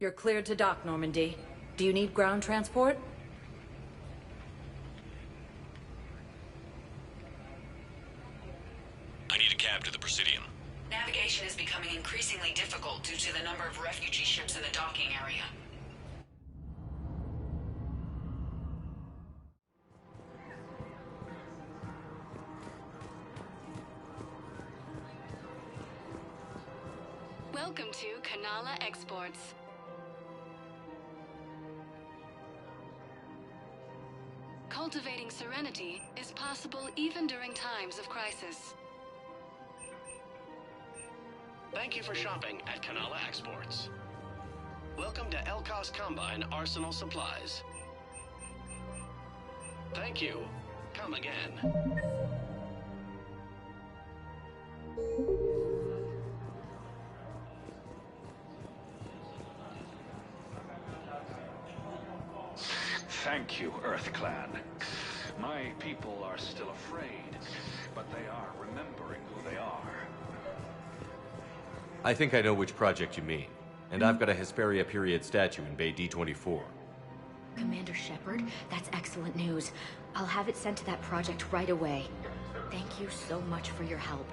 You're cleared to dock, Normandy. Do you need ground transport? I need a cab to the Presidium. Navigation is becoming increasingly difficult due to the number of refugee ships in the docking area. Welcome to Kanala Exports. Cultivating serenity is possible even during times of crisis. Thank you for shopping at Kanala Exports. Welcome to Elkos Combine Arsenal Supplies. Thank you. Come again. Thank you, Earth Clan. My people are still afraid, but they are remembering who they are. I think I know which project you mean. And I've got a Hesperia period statue in Bay D24. Commander Shepard, that's excellent news. I'll have it sent to that project right away. Thank you so much for your help.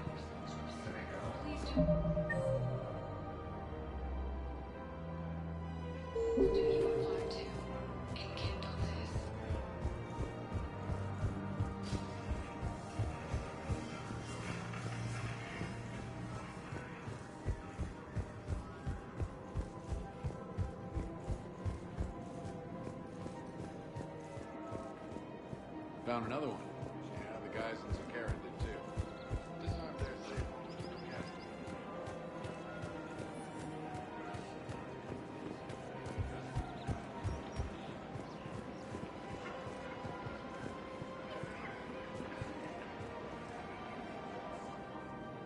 Found another one. Yeah, the guys in Zakara did too. This is not their thing. Yeah.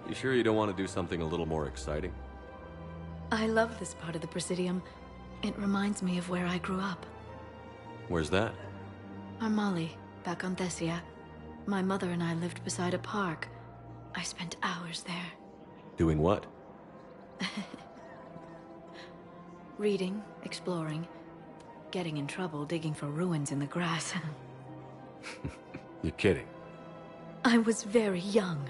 You sure you don't want to do something a little more exciting? I love this part of the Presidium. It reminds me of where I grew up. Where's that? Armali, back on Thessia. My mother and I lived beside a park. I spent hours there. Doing what? Reading, exploring, getting in trouble digging for ruins in the grass. You're kidding. I was very young.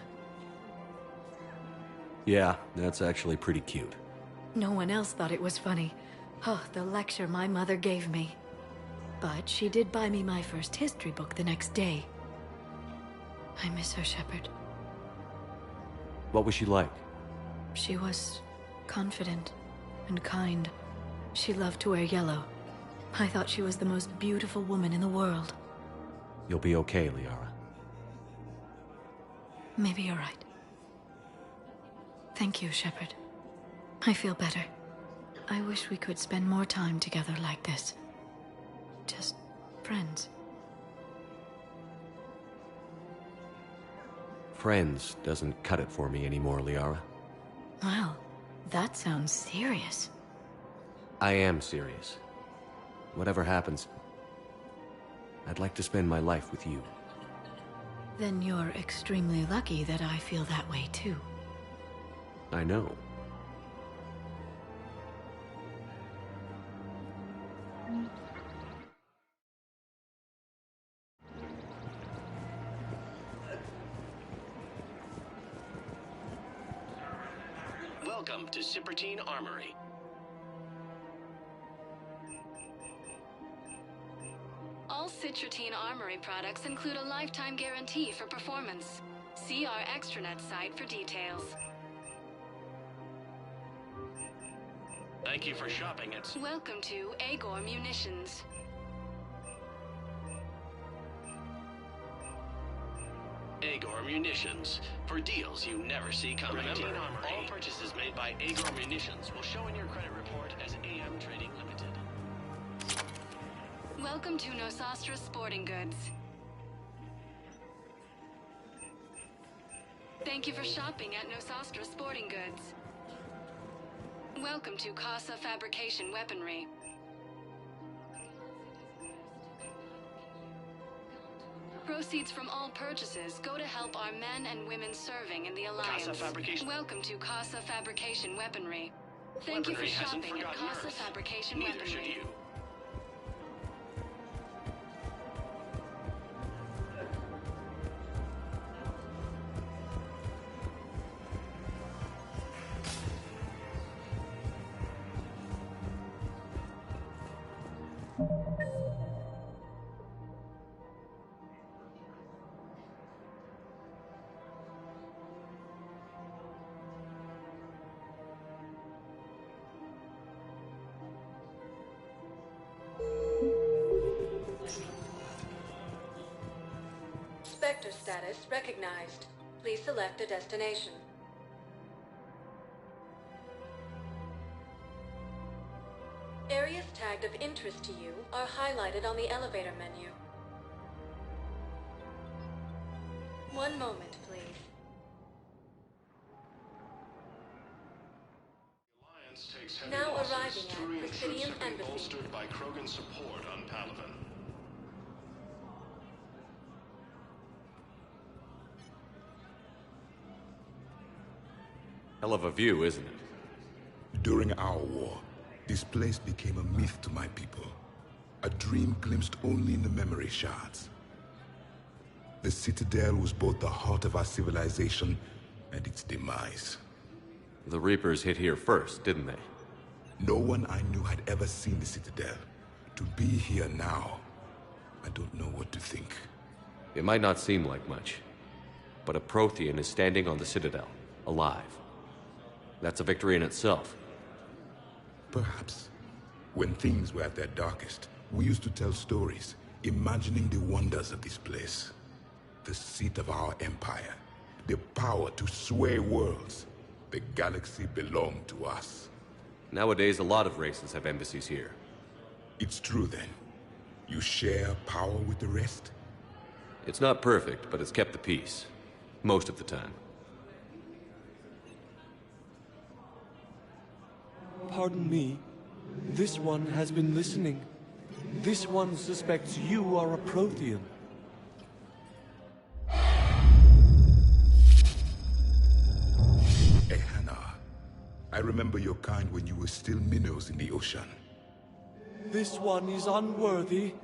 Yeah, that's actually pretty cute. No one else thought it was funny. Oh, the lecture my mother gave me. But she did buy me my first history book the next day. I miss her, Shepard. What was she like? She was confident and kind. She loved to wear yellow. I thought she was the most beautiful woman in the world. You'll be okay, Liara. Maybe you're right. Thank you, Shepard. I feel better. I wish we could spend more time together like this. Just friends. Friends doesn't cut it for me anymore, Liara. Wow, that sounds serious. I am serious. Whatever happens, I'd like to spend my life with you. Then you're extremely lucky that I feel that way too. I know. Welcome to Cipertine Armory. All Citrotine Armory products include a lifetime guarantee for performance. See our extranet site for details. Thank you for shopping at... Welcome to Agor Munitions. Agor Munitions, for deals you never see coming. Remember, all purchases made by Agor Munitions will show in your credit report as AM Trading Limited. Welcome to Nosastra Sporting Goods. Thank you for shopping at Nosastra Sporting Goods. Welcome to Casa Fabrication Weaponry. Proceeds from all purchases go to help our men and women serving in the Alliance. Casa Fabrication. Welcome to Casa Fabrication Weaponry. Thank you for shopping at Casa Fabrication Neither should Weaponry. you. Spectre status recognized. Please select a destination. Areas tagged of interest to you are highlighted on the elevator menu. One moment, please. Alliance takes heavy Now losses. arriving at Turian Presidium troops have been Embassy. bolstered by Krogan support on Palaven. Hell of a view, isn't it? During our war, this place became a myth to my people. A dream glimpsed only in the memory shards. The Citadel was both the heart of our civilization and its demise. The Reapers hit here first, didn't they? No one I knew had ever seen the Citadel. To be here now, I don't know what to think. It might not seem like much, but a Prothean is standing on the Citadel, alive. That's a victory in itself. Perhaps. When things were at their darkest, we used to tell stories, imagining the wonders of this place. The seat of our empire, the power to sway worlds. The galaxy belonged to us. Nowadays, a lot of races have embassies here. It's true then. You share power with the rest? It's not perfect, but it's kept the peace. Most of the time. Pardon me. This one has been listening. This one suspects you are a Prothean. Hannah, I remember your kind when you were still minnows in the ocean. This one is unworthy.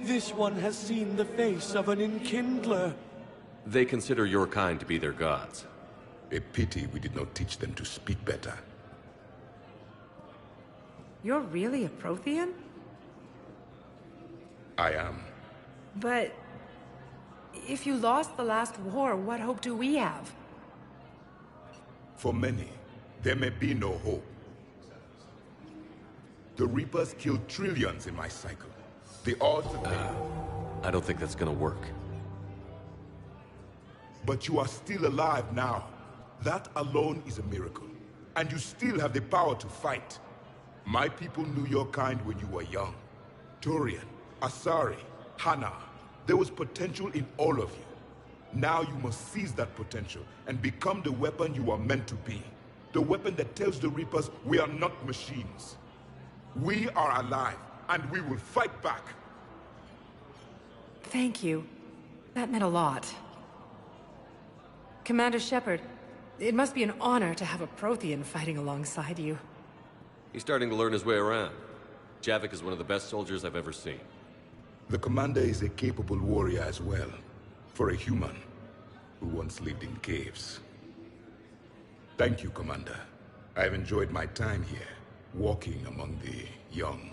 This one has seen the face of an enkindler. They consider your kind to be their gods. A pity we did not teach them to speak better. You're really a Prothean? I am. But if you lost the last war, what hope do we have? For many, there may be no hope. The Reapers killed trillions in my cycle. The odds of I don't think that's gonna work. But you are still alive now. That alone is a miracle. And you still have the power to fight. My people knew your kind when you were young. Turian, Asari, Hannah. There was potential in all of you. Now you must seize that potential and become the weapon you are meant to be. The weapon that tells the Reapers we are not machines. We are alive, and we will fight back. Thank you. That meant a lot. Commander Shepard, it must be an honor to have a Prothean fighting alongside you. He's starting to learn his way around. Javik is one of the best soldiers I've ever seen. The commander is a capable warrior as well, for a human who once lived in caves. Thank you, Commander. I've enjoyed my time here, walking among the young.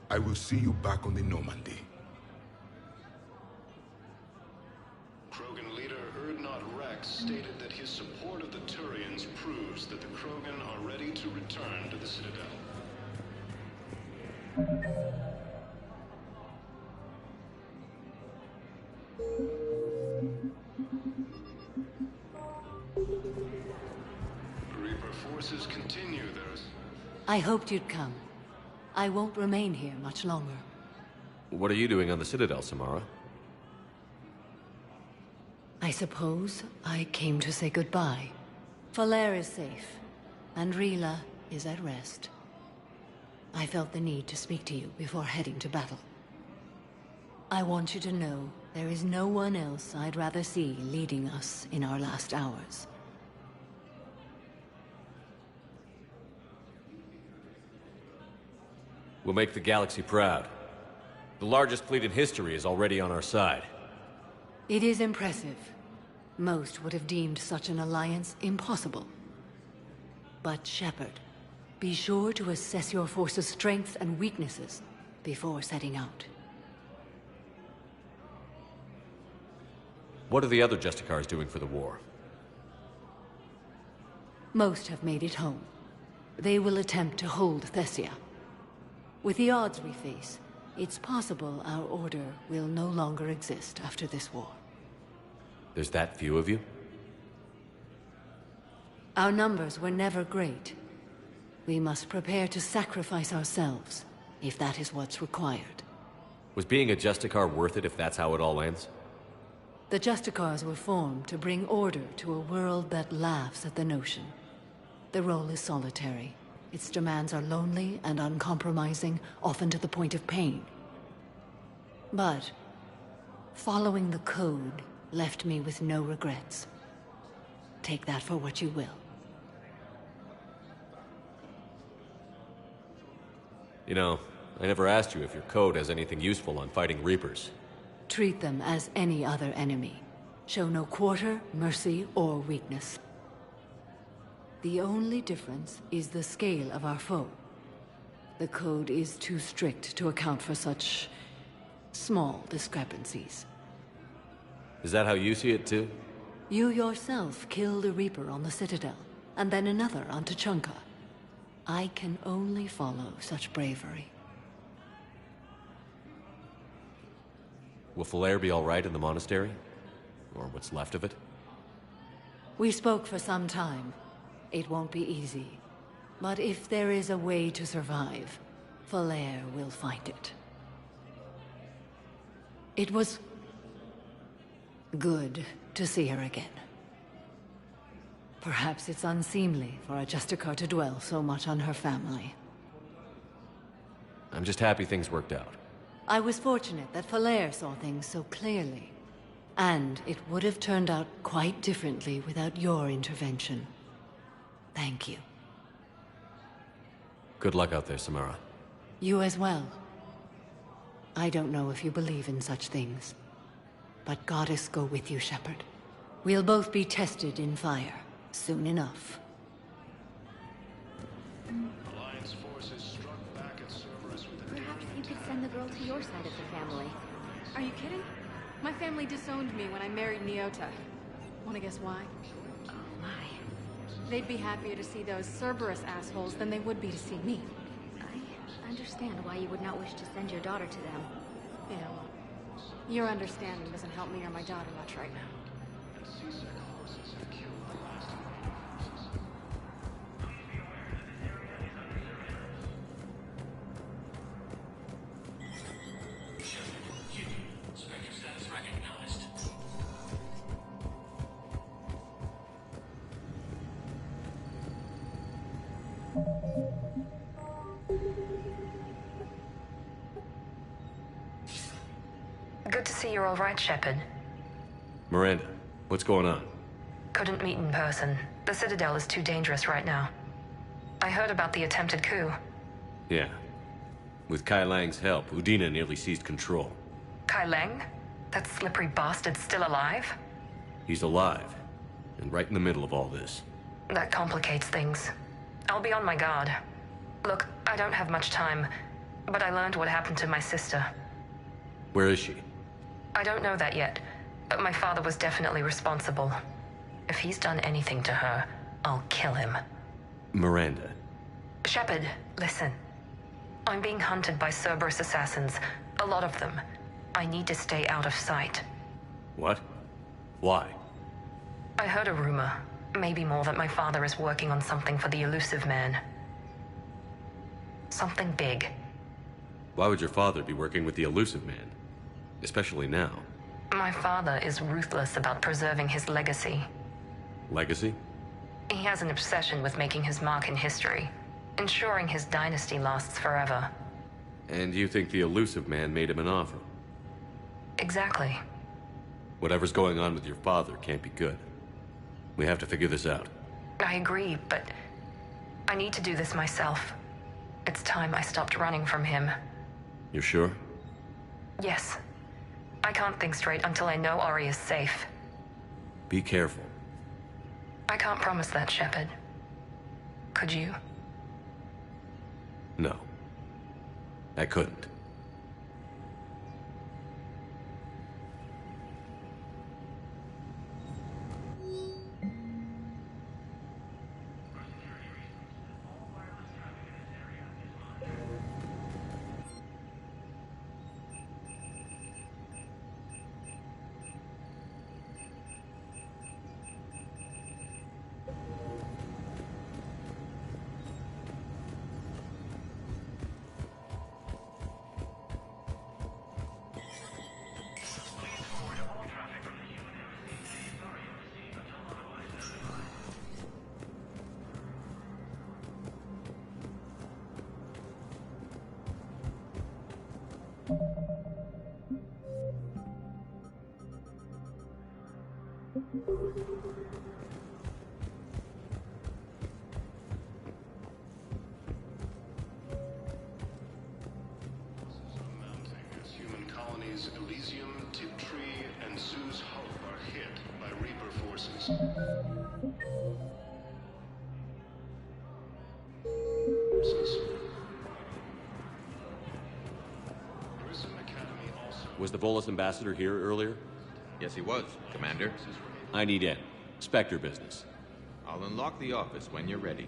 I will see you back on the Normandy. Krogan leader Urdnot Rex stated that his support of the Turians proves that the Krogan are ready to return to the Citadel. Reaper forces continue their... I hoped you'd come. I won't remain here much longer. What are you doing on the Citadel, Samara? I suppose I came to say goodbye. Falere is safe, and Rila is at rest. I felt the need to speak to you before heading to battle. I want you to know there is no one else I'd rather see leading us in our last hours. We'll make the galaxy proud. The largest fleet in history is already on our side. It is impressive. Most would have deemed such an alliance impossible. But Shepard, be sure to assess your force's strengths and weaknesses before setting out. What are the other Justicars doing for the war? Most have made it home. They will attempt to hold Thessia. With the odds we face, it's possible our order will no longer exist after this war. There's that few of you? Our numbers were never great. We must prepare to sacrifice ourselves, if that is what's required. Was being a Justicar worth it if that's how it all ends? The Justicars were formed to bring order to a world that laughs at the notion. The role is solitary. Its demands are lonely and uncompromising, often to the point of pain. But following the code left me with no regrets. Take that for what you will. You know, I never asked you if your code has anything useful on fighting Reapers. Treat them as any other enemy. Show no quarter, mercy, or weakness. The only difference is the scale of our foe. The code is too strict to account for such small discrepancies. Is that how you see it too? You yourself killed a Reaper on the Citadel, and then another on Tuchanka. I can only follow such bravery. Will Falere be all right in the monastery? Or what's left of it? We spoke for some time. It won't be easy. But if there is a way to survive, Falere will find it. It was good to see her again. Perhaps it's unseemly for a Justicar to dwell so much on her family. I'm just happy things worked out. I was fortunate that Falere saw things so clearly. And it would have turned out quite differently without your intervention. Thank you. Good luck out there, Samara. You as well. I don't know if you believe in such things, but Goddess go with you, Shepard. We'll both be tested in fire, soon enough. Alliance forces struck back at Cerberus with a... Perhaps you could send the girl to your side of the family. Are you kidding? My family disowned me when I married Nyota. Wanna guess why? Oh my. They'd be happier to see those Cerberus assholes than they would be to see me. I understand why you would not wish to send your daughter to them. Yeah, well, your understanding doesn't help me or my daughter much right now. Good to see you're all right, Shepard. Miranda, what's going on? Couldn't meet in person. The Citadel is too dangerous right now. I heard about the attempted coup. Yeah. With Kai Lang's help, Udina nearly seized control. Kai Lang? That slippery bastard's still alive? He's alive, and right in the middle of all this. That complicates things. I'll be on my guard. Look, I don't have much time, but I learned what happened to my sister. Where is she? I don't know that yet, but my father was definitely responsible. If he's done anything to her, I'll kill him. Miranda. Shepard, listen. I'm being hunted by Cerberus assassins. A lot of them. I need to stay out of sight. What? Why? I heard a rumor, maybe more, that my father is working on something for the Elusive Man. Something big. Why would your father be working with the Elusive Man? Especially now. My father is ruthless about preserving his legacy. Legacy? He has an obsession with making his mark in history, ensuring his dynasty lasts forever. And you think the Elusive Man made him an offer? Exactly. Whatever's going on with your father can't be good. We have to figure this out. I agree, but I need to do this myself. It's time I stopped running from him. You're sure? Yes. I can't think straight until I know Ori is safe. Be careful. I can't promise that, Shepard. Could you? No. I couldn't. Human colonies Elysium, Tiptree, and Zoo's Hope are hit by Reaper forces. Was the Volus ambassador here earlier? Yes, he was, Commander. I need in. Spectre business. I'll unlock the office when you're ready.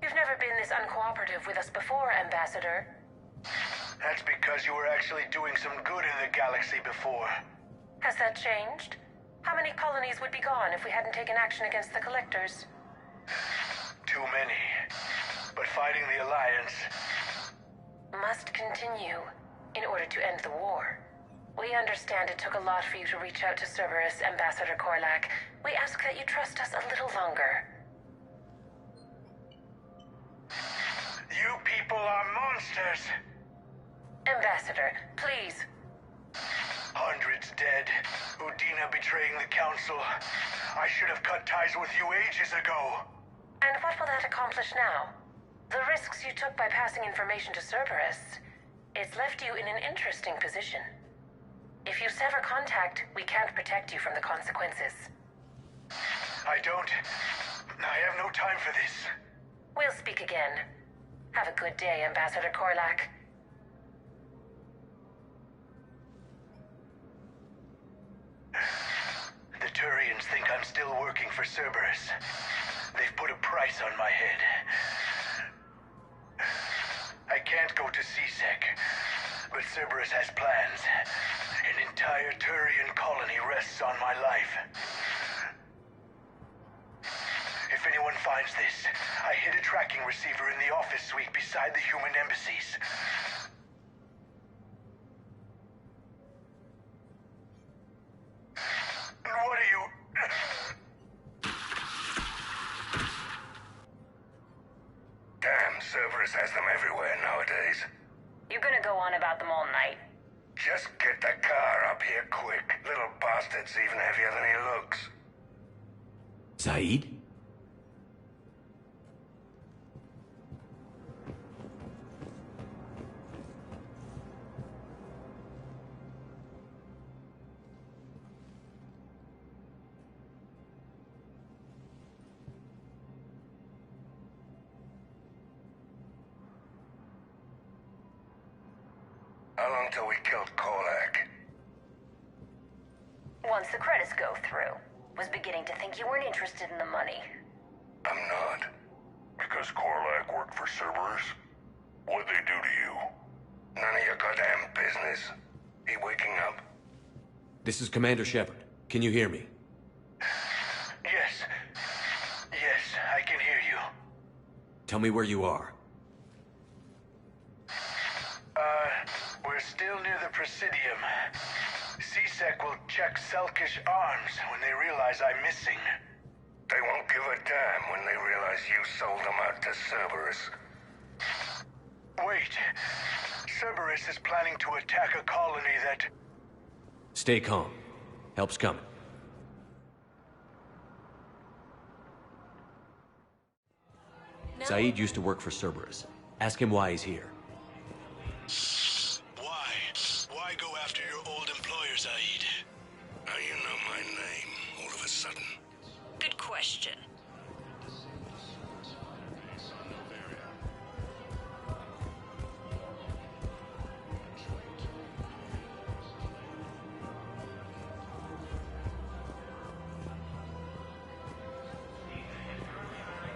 You've never been this uncooperative with us before, Ambassador. That's because you were actually doing some good in the galaxy before. Has that changed? How many colonies would be gone if we hadn't taken action against the Collectors? Too many. But fighting the Alliance must continue in order to end the war. We understand it took a lot for you to reach out to Cerberus, Ambassador Korlak. We ask that you trust us a little longer. You people are monsters! Ambassador, please. Hundreds dead. Udina betraying the Council. I should have cut ties with you ages ago. And what will that accomplish now? The risks you took by passing information to Cerberus, it's left you in an interesting position. If you sever contact, we can't protect you from the consequences. I have no time for this. We'll speak again. Have a good day, Ambassador Korlak. The Turians think I'm still working for Cerberus. They've put a price on my head. I can't go to C-Sec, but Cerberus has plans. An entire Turian colony rests on my life. If anyone finds this. I hid a tracking receiver in the office suite beside the human embassies. What are you... Damn, Cerberus has them everywhere nowadays. You gonna go on about them all night? Just get the car up here quick. Little bastard's even heavier than he looks. Saeed? How long till we killed Korlak? Once the credits go through. Was beginning to think you weren't interested in the money. I'm not. Because Korlak worked for Cerberus? What'd they do to you? None of your goddamn business. He waking up? This is Commander Shepard. Can you hear me? Yes. Yes, I can hear you. Tell me where you are. We're still near the Presidium. C-Sec will check Selkish arms when they realize I'm missing. They won't give a damn when they realize you sold them out to Cerberus. Wait. Cerberus is planning to attack a colony that... Stay calm. Help's coming. No. Saeed used to work for Cerberus. Ask him why he's here. Why? Why go after your old employer, Saeed? How you know my name all of a sudden? Good question.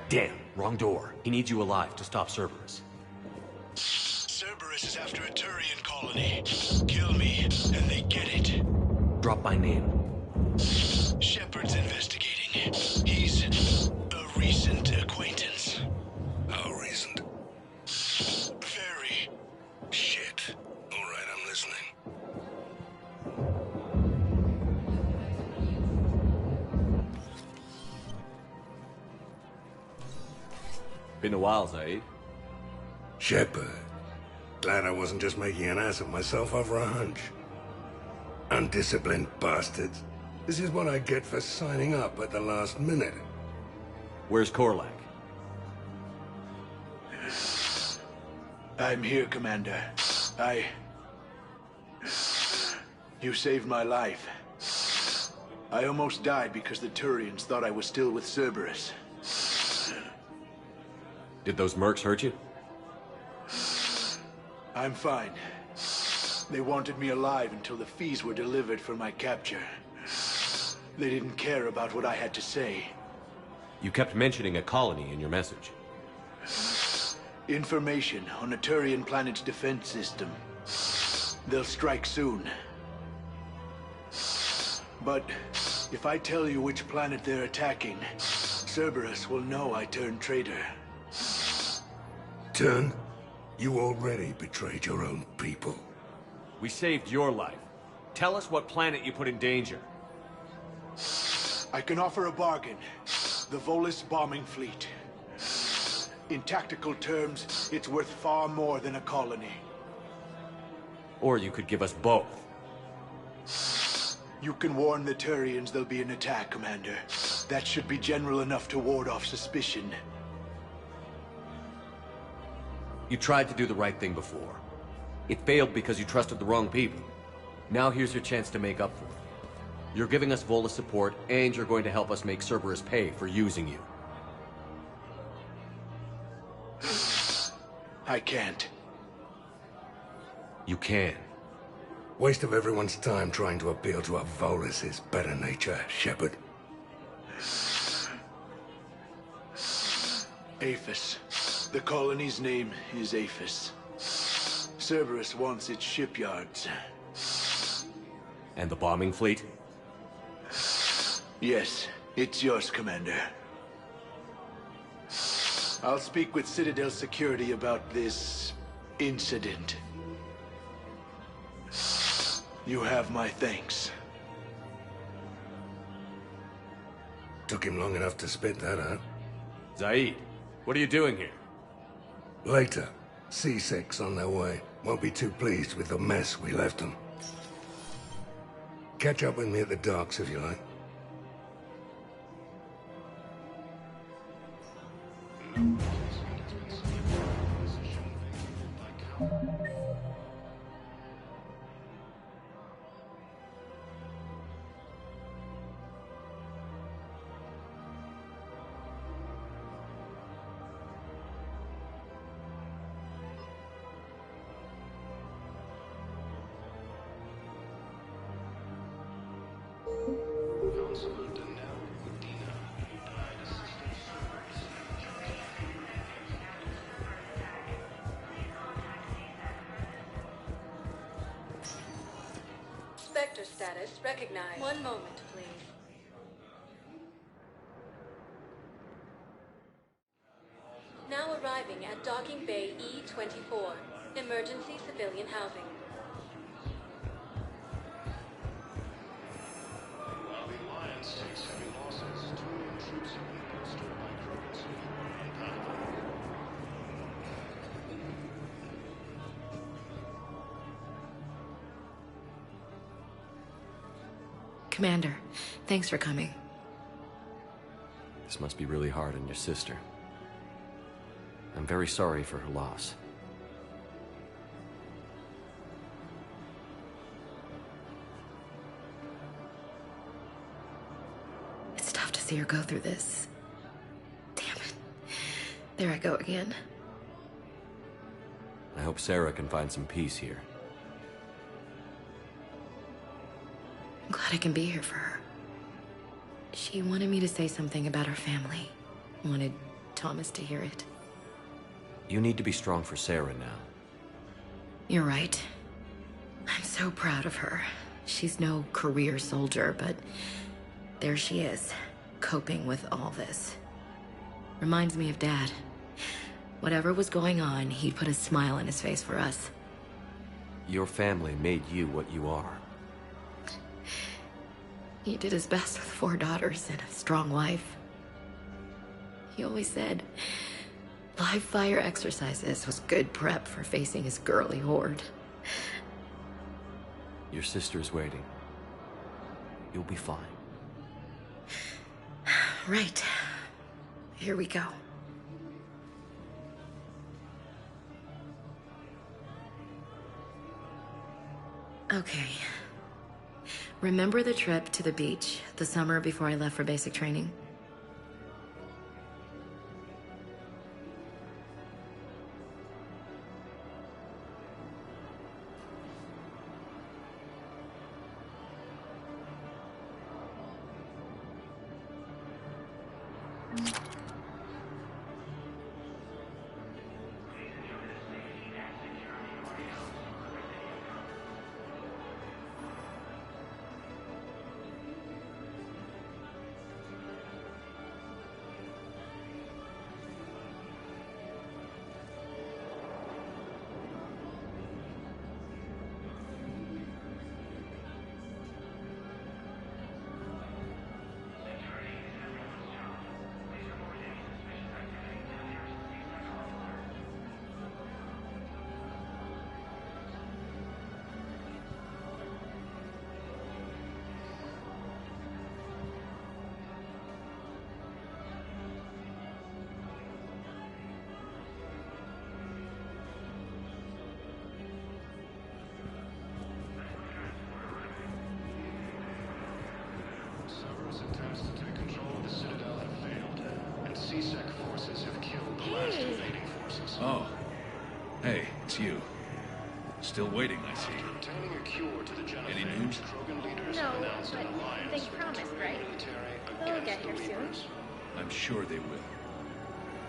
Damn, wrong door. He needs you alive to stop Cerberus. Cerberus is after a Turian colony. Kill me, and they get it. Drop my name. Shepard's investigating. He's a recent acquaintance. How recent? Very. Shit. All right, I'm listening. Been a while, Saeed. Shepard. Glad I wasn't just making an ass of myself over a hunch. Undisciplined bastards. This is what I get for signing up at the last minute. Where's Korlak? I'm here, Commander. You saved my life. I almost died because the Turians thought I was still with Cerberus. Did those mercs hurt you? I'm fine. They wanted me alive until the fees were delivered for my capture. They didn't care about what I had to say. You kept mentioning a colony in your message. Information on a Turian planet's defense system. They'll strike soon. But if I tell you which planet they're attacking, Cerberus will know I turned traitor. Turn? You already betrayed your own people. We saved your life. Tell us what planet you put in danger. I can offer a bargain. The Volus bombing fleet. In tactical terms, it's worth far more than a colony. Or you could give us both. You can warn the Turians there'll be an attack, Commander. That should be general enough to ward off suspicion. You tried to do the right thing before. It failed because you trusted the wrong people. Now here's your chance to make up for it. You're giving us Volus support, and you're going to help us make Cerberus pay for using you. I can't. You can. Waste of everyone's time trying to appeal to a Volus's better nature, Shepard. Aphis. The colony's name is Aphis. Cerberus wants its shipyards. And the bombing fleet? Yes, it's yours, Commander. I'll speak with Citadel Security about this incident. You have my thanks. Took him long enough to spit that out. Zaid, what are you doing here? Later. C6 on their way. Won't be too pleased with the mess we left them. Catch up with me at the docks if you like. Spectre status recognized. One moment, please. Now arriving at Docking Bay E-24, emergency civilian housing. While the Alliance takes heavy losses, 2 million troops have been bolstered by Krogan support on Padawan. Commander, thanks for coming. This must be really hard on your sister. I'm very sorry for her loss. It's tough to see her go through this. Damn it. There I go again. I hope Sarah can find some peace here. I'm glad I can be here for her. She wanted me to say something about her family. Wanted Thomas to hear it. You need to be strong for Sarah now. You're right. I'm so proud of her. She's no career soldier, but there she is, coping with all this. Reminds me of Dad. Whatever was going on, he'd put a smile on his face for us. Your family made you what you are. He did his best with 4 daughters and a strong wife. He always said live fire exercises was good prep for facing his girly horde. Your sister's waiting. You'll be fine. Right. Here we go. Okay. Remember the trip to the beach the summer before I left for basic training? Cerberus attempts to take control of the Citadel have failed, and C-Sec forces have killed the last invading forces. Oh. Hey, it's you. Still waiting, I see. Obtaining a cure to the Any genophage, news? Krogan leaders No, have announced an but alliance they with the promised, Turian right? military They'll against get the here soon. Reapers. I'm sure they will.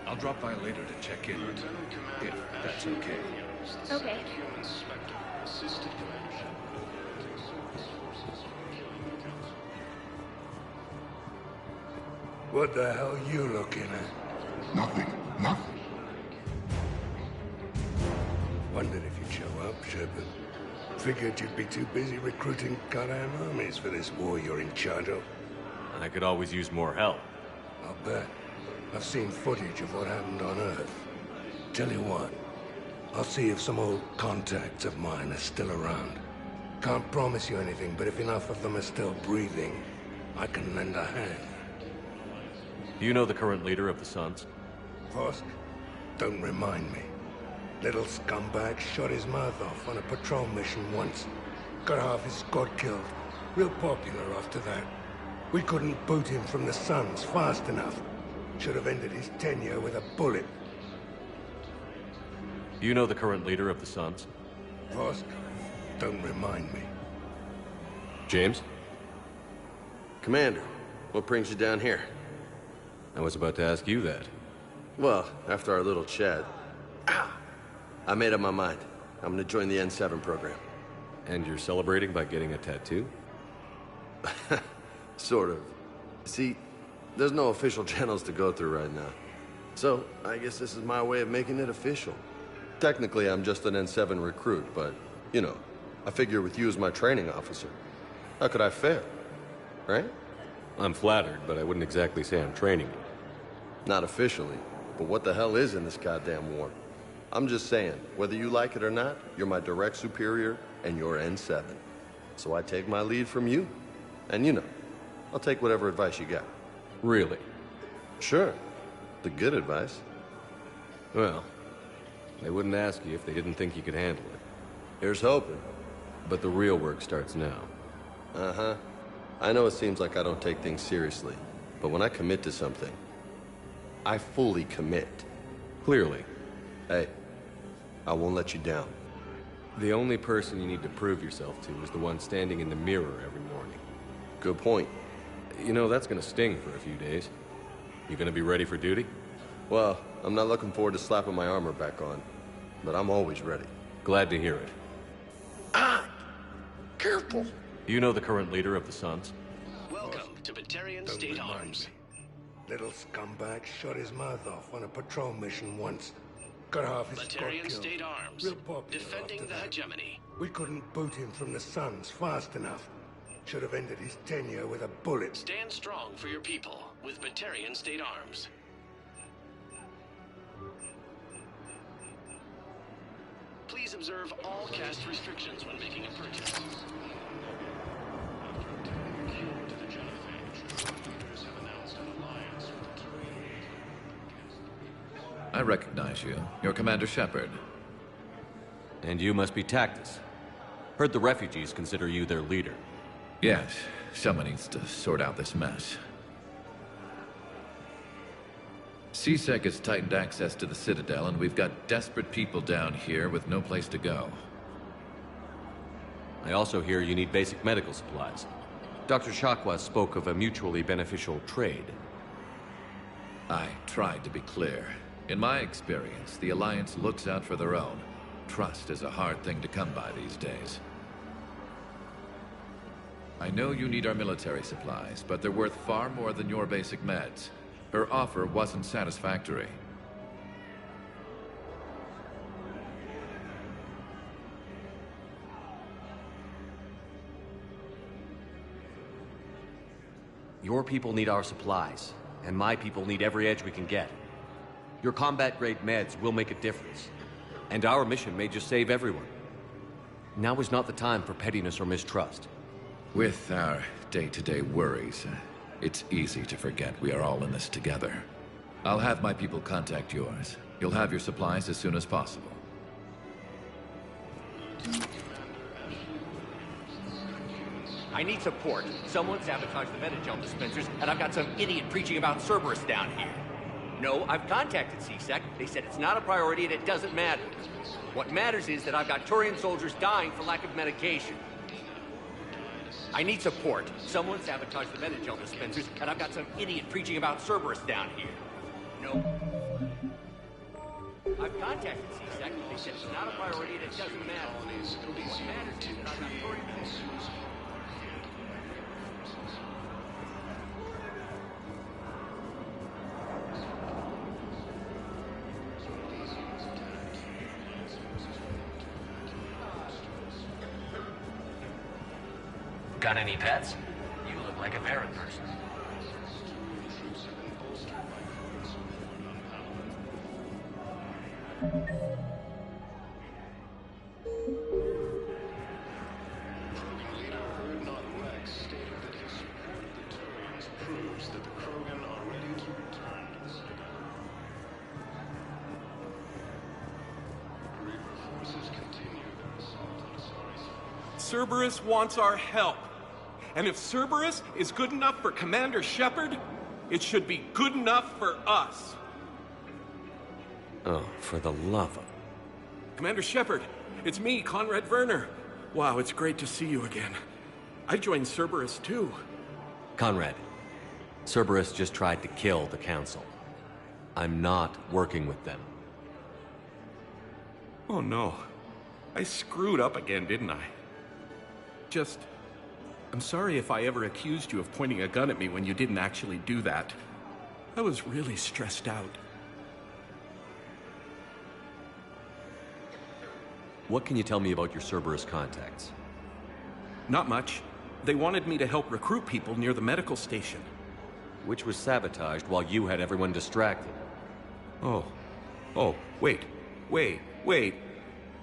I'll drop by later to check in. Lieutenant Commander If that's Ashton okay. Williams, the Okay. second human Spectre, assisted Commander Shepard in preventing Cerberus forces from killing the Council. What the hell you looking at? Nothing. Nothing. Wondered if you'd show up, Shepard. Figured you'd be too busy recruiting goddamn armies for this war you're in charge of. I could always use more help. I'll bet. I've seen footage of what happened on Earth. Tell you what, I'll see if some old contacts of mine are still around. Can't promise you anything, but if enough of them are still breathing, I can lend a hand. Do you know the current leader of the Suns? Vosk? Don't remind me. Little scumbag shot his mouth off on a patrol mission once. Got half his squad killed. Real popular after that. We couldn't boot him from the Suns fast enough. Should have ended his tenure with a bullet. Do you know the current leader of the Suns? Vosk? Don't remind me. James? Commander, what brings you down here? I was about to ask you that. Well, after our little chat, I made up my mind. I'm gonna join the N7 program. And you're celebrating by getting a tattoo? Sort of. See, there's no official channels to go through right now. So, I guess this is my way of making it official. Technically, I'm just an N7 recruit, but, you know, I figure with you as my training officer, how could I fail? Right? I'm flattered, but I wouldn't exactly say I'm training you. Not officially, but what the hell is in this goddamn war? I'm just saying, whether you like it or not, you're my direct superior, and you're N7. So I take my lead from you. And you know, I'll take whatever advice you got. Really? Sure. The good advice. Well, they wouldn't ask you if they didn't think you could handle it. Here's hoping. But the real work starts now. Uh-huh. I know it seems like I don't take things seriously, but when I commit to something, I fully commit. Clearly. Hey, I won't let you down. The only person you need to prove yourself to is the one standing in the mirror every morning. Good point. You know, that's gonna sting for a few days. You gonna be ready for duty? Well, I'm not looking forward to slapping my armor back on, but I'm always ready. Glad to hear it. Careful! Do you know the current leader of the Suns? Welcome to Batarian State Arms. Little scumbag shot his mouth off on a patrol mission once. Got half his squad Batarian killed. State Arms. Real popular Defending after the that. hegemony. We couldn't boot him from the Suns fast enough. Should have ended his tenure with a bullet. Stand strong for your people with Batarian State Arms. Please observe all caste restrictions when making a purchase. I recognize you. You're Commander Shepard. And you must be Tactus. Heard the refugees consider you their leader. Yes, someone needs to sort out this mess. CSEC has tightened access to the Citadel, and we've got desperate people down here with no place to go. I also hear you need basic medical supplies. Dr. Chakwas spoke of a mutually beneficial trade. I tried to be clear. In my experience, the Alliance looks out for their own. Trust is a hard thing to come by these days. I know you need our military supplies, but they're worth far more than your basic meds. Her offer wasn't satisfactory. Your people need our supplies, and my people need every edge we can get. Your combat-grade meds will make a difference, and our mission may just save everyone. Now is not the time for pettiness or mistrust. With our day-to-day worries, it's easy to forget we are all in this together. I'll have my people contact yours. You'll have your supplies as soon as possible. I need support. Someone sabotaged the Metagel dispensers, and I've got some idiot preaching about Cerberus down here. No, I've contacted CSEC. They said it's not a priority and it doesn't matter. What matters is that I've got Turian soldiers dying for lack of medication. I need support. Someone sabotaged the Metagel dispensers, and I've got some idiot preaching about Cerberus down here. No. I've contacted CSEC. They said it's not a priority and it doesn't matter. What matters is that I've got Turian soldiers. Got any pets? You look like a parrot person. Krogan leader Urdnot Rex stated that his support of the Turians proves that the Krogan are ready to return to the Citadel. Reaper forces continue their assault on Asari's. Cerberus wants our help. And if Cerberus is good enough for Commander Shepard, it should be good enough for us. Oh, for the love of... Commander Shepard, it's me, Conrad Werner. Wow, it's great to see you again. I joined Cerberus too. Conrad, Cerberus just tried to kill the Council. I'm not working with them. Oh no. I screwed up again, didn't I? I'm sorry if I ever accused you of pointing a gun at me when you didn't actually do that. I was really stressed out. What can you tell me about your Cerberus contacts? Not much. They wanted me to help recruit people near the medical station. Which was sabotaged while you had everyone distracted. Oh, wait.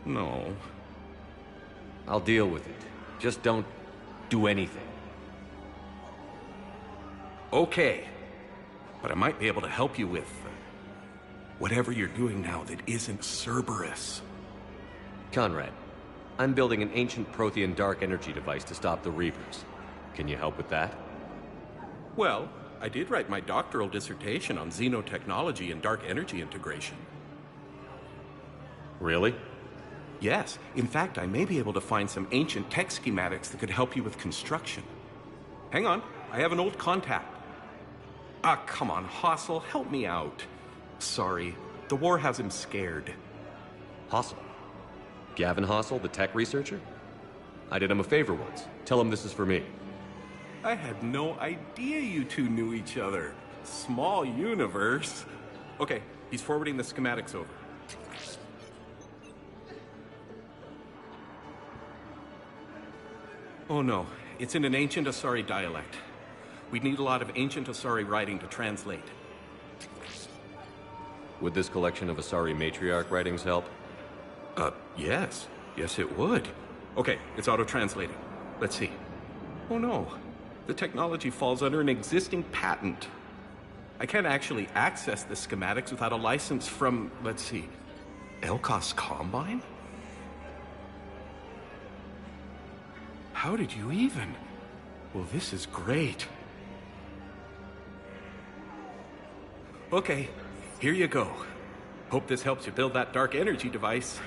No. I'll deal with it. Just don't do anything. Okay. But I might be able to help you with whatever you're doing now that isn't Cerberus. Conrad, I'm building an ancient Prothean dark energy device to stop the Reapers. Can you help with that? Well, I did write my doctoral dissertation on xenotechnology and dark energy integration. Really? Yes. In fact, I may be able to find some ancient tech schematics that could help you with construction. Hang on, I have an old contact. Ah, come on, Hossel, help me out. Sorry, the war has him scared. Hossel? Gavin Hossel, the tech researcher? I did him a favor once. Tell him this is for me. I had no idea you two knew each other. Small universe. Okay, he's forwarding the schematics over. Oh no, it's in an ancient Asari dialect. We'd need a lot of ancient Asari writing to translate. Would this collection of Asari matriarch writings help? Yes. Yes, it would. Okay, it's auto-translating. Let's see. Oh no, the technology falls under an existing patent. I can't actually access the schematics without a license from, let's see, Elkos Combine? How did you even? Well, this is great. Okay, here you go. Hope this helps you build that dark energy device.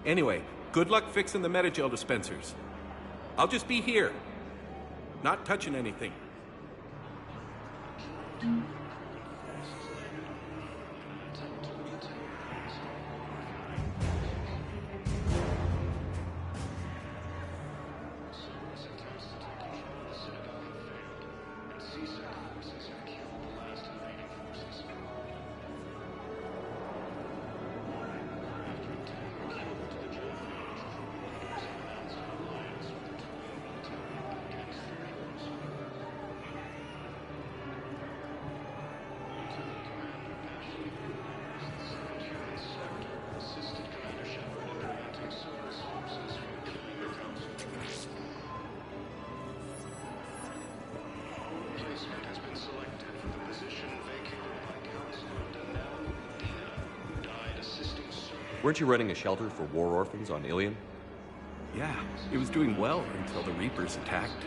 Anyway, good luck fixing the metagel dispensers. I'll just be here. Not touching anything. Weren't you running a shelter for war orphans on Ilion? Yeah, it was doing well until the Reapers attacked.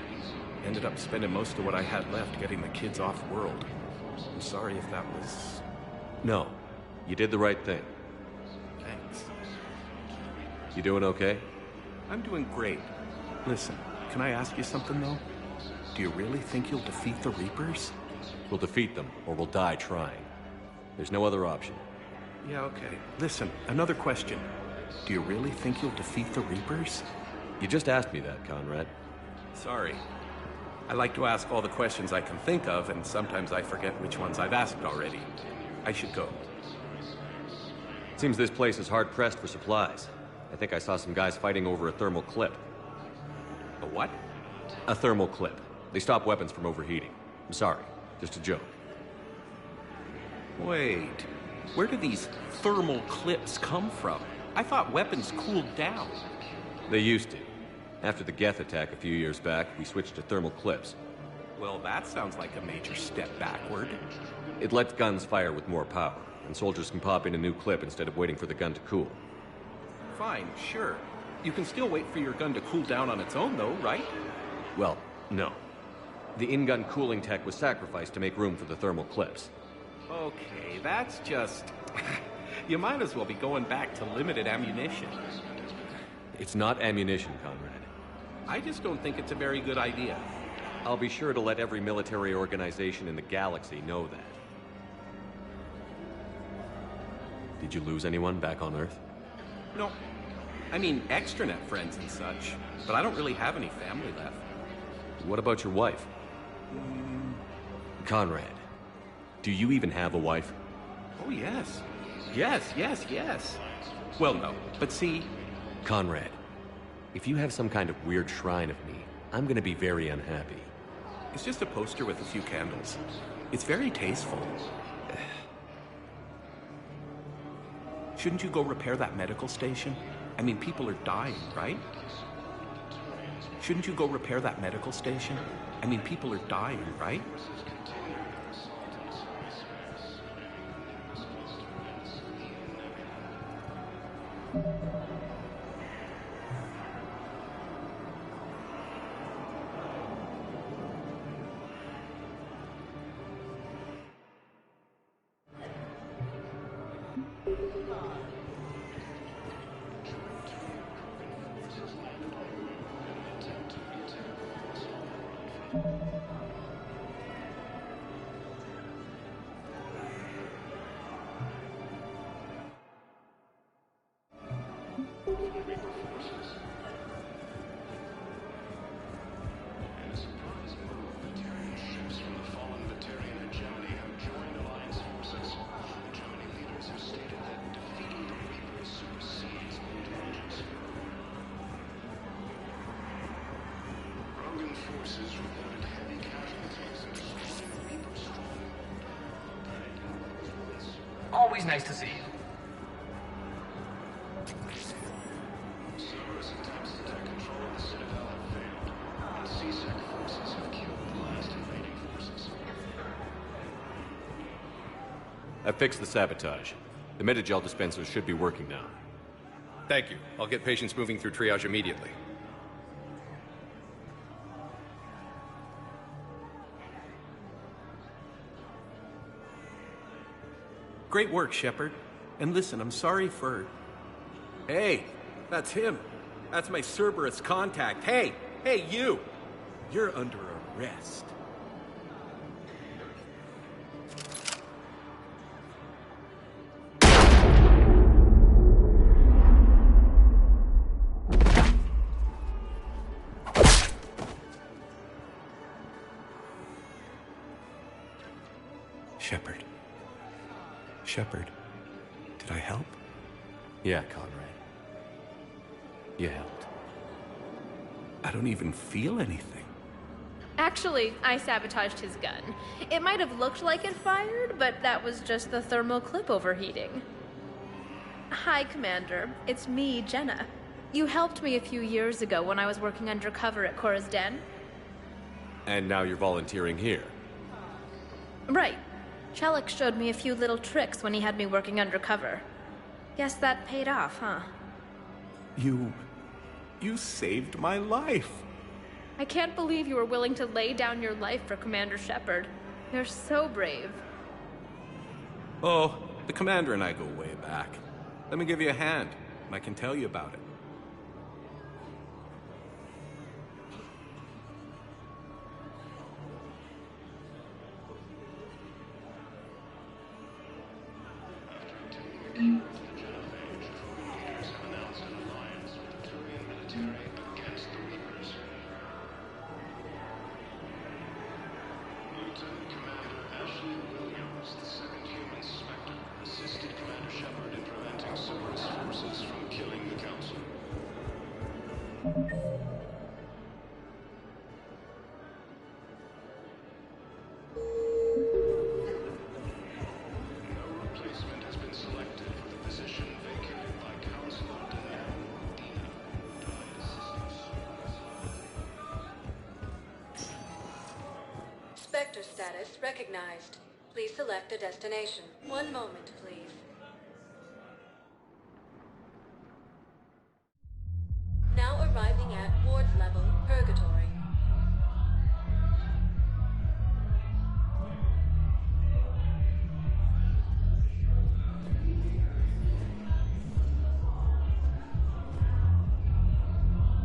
Ended up spending most of what I had left getting the kids off-world. I'm sorry if that was... No, you did the right thing. Thanks. You doing okay? I'm doing great. Listen, can I ask you something, though? Do you really think you'll defeat the Reapers? We'll defeat them, or we'll die trying. There's no other option. Yeah, okay. Listen, another question. Do you really think you'll defeat the Reapers? You just asked me that, Conrad. Sorry. I like to ask all the questions I can think of, and sometimes I forget which ones I've asked already. I should go. Seems this place is hard-pressed for supplies. I think I saw some guys fighting over a thermal clip. A what? A thermal clip. They stop weapons from overheating. I'm sorry. Just a joke. Wait. Where do these thermal clips come from? I thought weapons cooled down. They used to. After the Geth attack a few years back, we switched to thermal clips. Well, that sounds like a major step backward. It lets guns fire with more power, and soldiers can pop in a new clip instead of waiting for the gun to cool. Fine, sure. You can still wait for your gun to cool down on its own, though, right? Well, no. The in-gun cooling tech was sacrificed to make room for the thermal clips. Okay, that's just... You might as well be going back to limited ammunition. It's not ammunition, Conrad. I just don't think it's a very good idea. I'll be sure to let every military organization in the galaxy know that. Did you lose anyone back on Earth? No. I mean, extranet friends and such, but I don't really have any family left. What about your wife? Conrad, do you even have a wife? Oh, yes. Yes. Well, no, but see... Conrad, if you have some kind of weird shrine of me, I'm gonna be very unhappy. It's just a poster with a few candles. It's very tasteful. Shouldn't you go repair that medical station? I mean, people are dying, right? Shouldn't you go repair that medical station? I mean, people are dying, right? Always nice to see you. Cerberus attempts to take control of the Citadel have failed, and C-Sec forces have killed the last invading forces. I fixed the sabotage. The Metagel dispensers should be working now. Thank you. I'll get patients moving through triage immediately. Great work, Shepard. And listen, I'm sorry for... Hey, that's him. That's my Cerberus contact. Hey, you! You're under arrest. Shepard, did I help? Yeah, Conrad. You helped. I don't even feel anything. Actually, I sabotaged his gun. It might have looked like it fired, but that was just the thermal clip overheating. Hi, Commander. It's me, Jenna. You helped me a few years ago when I was working undercover at Cora's Den. And now you're volunteering here. Right. Shellick showed me a few little tricks when he had me working undercover. Guess that paid off, huh? You saved my life. I can't believe you were willing to lay down your life for Commander Shepard. You're so brave. Oh, the Commander and I go way back. Let me give you a hand, and I can tell you about it. Spectre status recognized. Please select a destination. One moment, please. Now arriving at ward level Purgatory.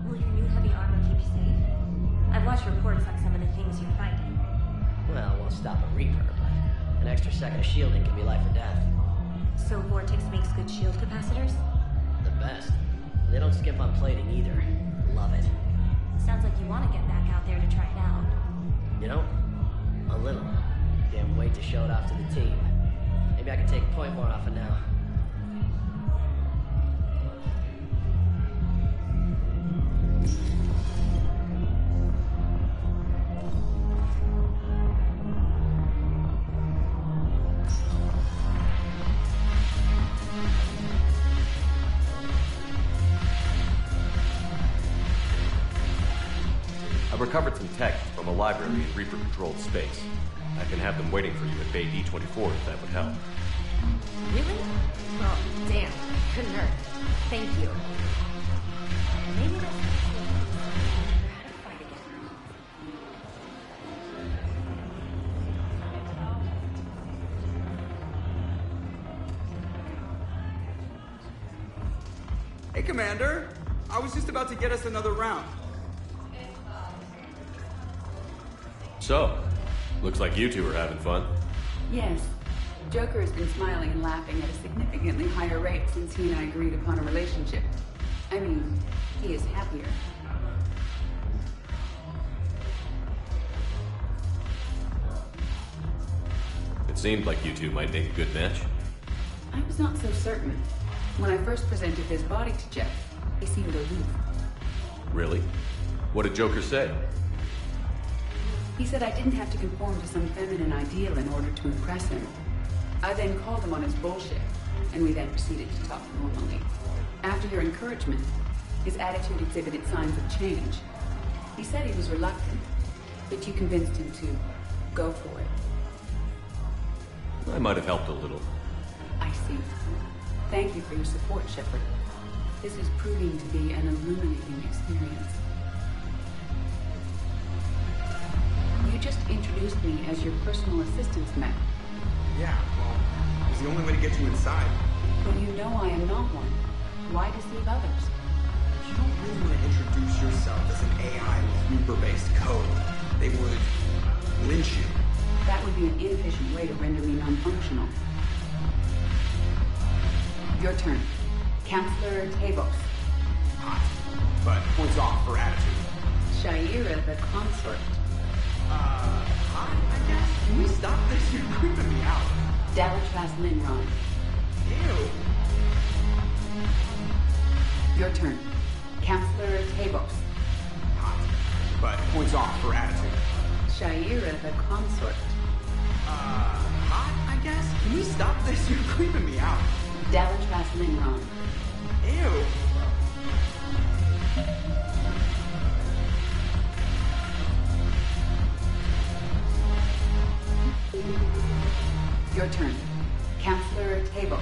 Will your new heavy armor keep you safe? I've watched reports on some of the things you're fighting. Well, it won't stop a Reaper, but an extra second of shielding can be life or death. So Vortex makes good shield capacitors? The best. They don't skimp on plating either. Love it. Sounds like you want to get back out there to try it out. You know? A little. Can't wait to show it off to the team. Maybe I can take a point more off of now. I've recovered some tech from a library in Reaper-controlled space. I can have them waiting for you at Bay D24 if that would help. Really? Oh, damn. Couldn't hurt. Thank you. Maybe that's how to fight again. Hey, Commander. I was just about to get us another round. So, looks like you two are having fun. Yes. Joker has been smiling and laughing at a significantly higher rate since he and I agreed upon a relationship. I mean, he is happier. It seemed like you two might make a good match. I was not so certain. When I first presented his body to Jeff, he seemed aloof. Really? What did Joker say? He said I didn't have to conform to some feminine ideal in order to impress him. I then called him on his bullshit, and we then proceeded to talk normally. After your encouragement, his attitude exhibited signs of change. He said he was reluctant, but you convinced him to go for it. I might have helped a little. I see. Thank you for your support, Shepard. This is proving to be an illuminating experience. You just introduced me as your personal assistant, Matt. Yeah, well, it was the only way to get you inside. But you know I am not one. Why deceive others? You don't really want to introduce yourself as an AI with Reaper-based code. They would lynch you. That would be an inefficient way to render me non-functional. Your turn. Counselor Tavos. Hot, but points off for attitude. Shaira the consort. Hi, I guess. Can we stop this? You're creeping me out. Dalatras Linron. Ew. Your turn. Counselor Tavos. Hot, but points off for attitude. Shaira the consort. Hot, I guess. Can we stop this? You're creeping me out. Dalatras Linron. Ew. Your turn. Counselor Tavos.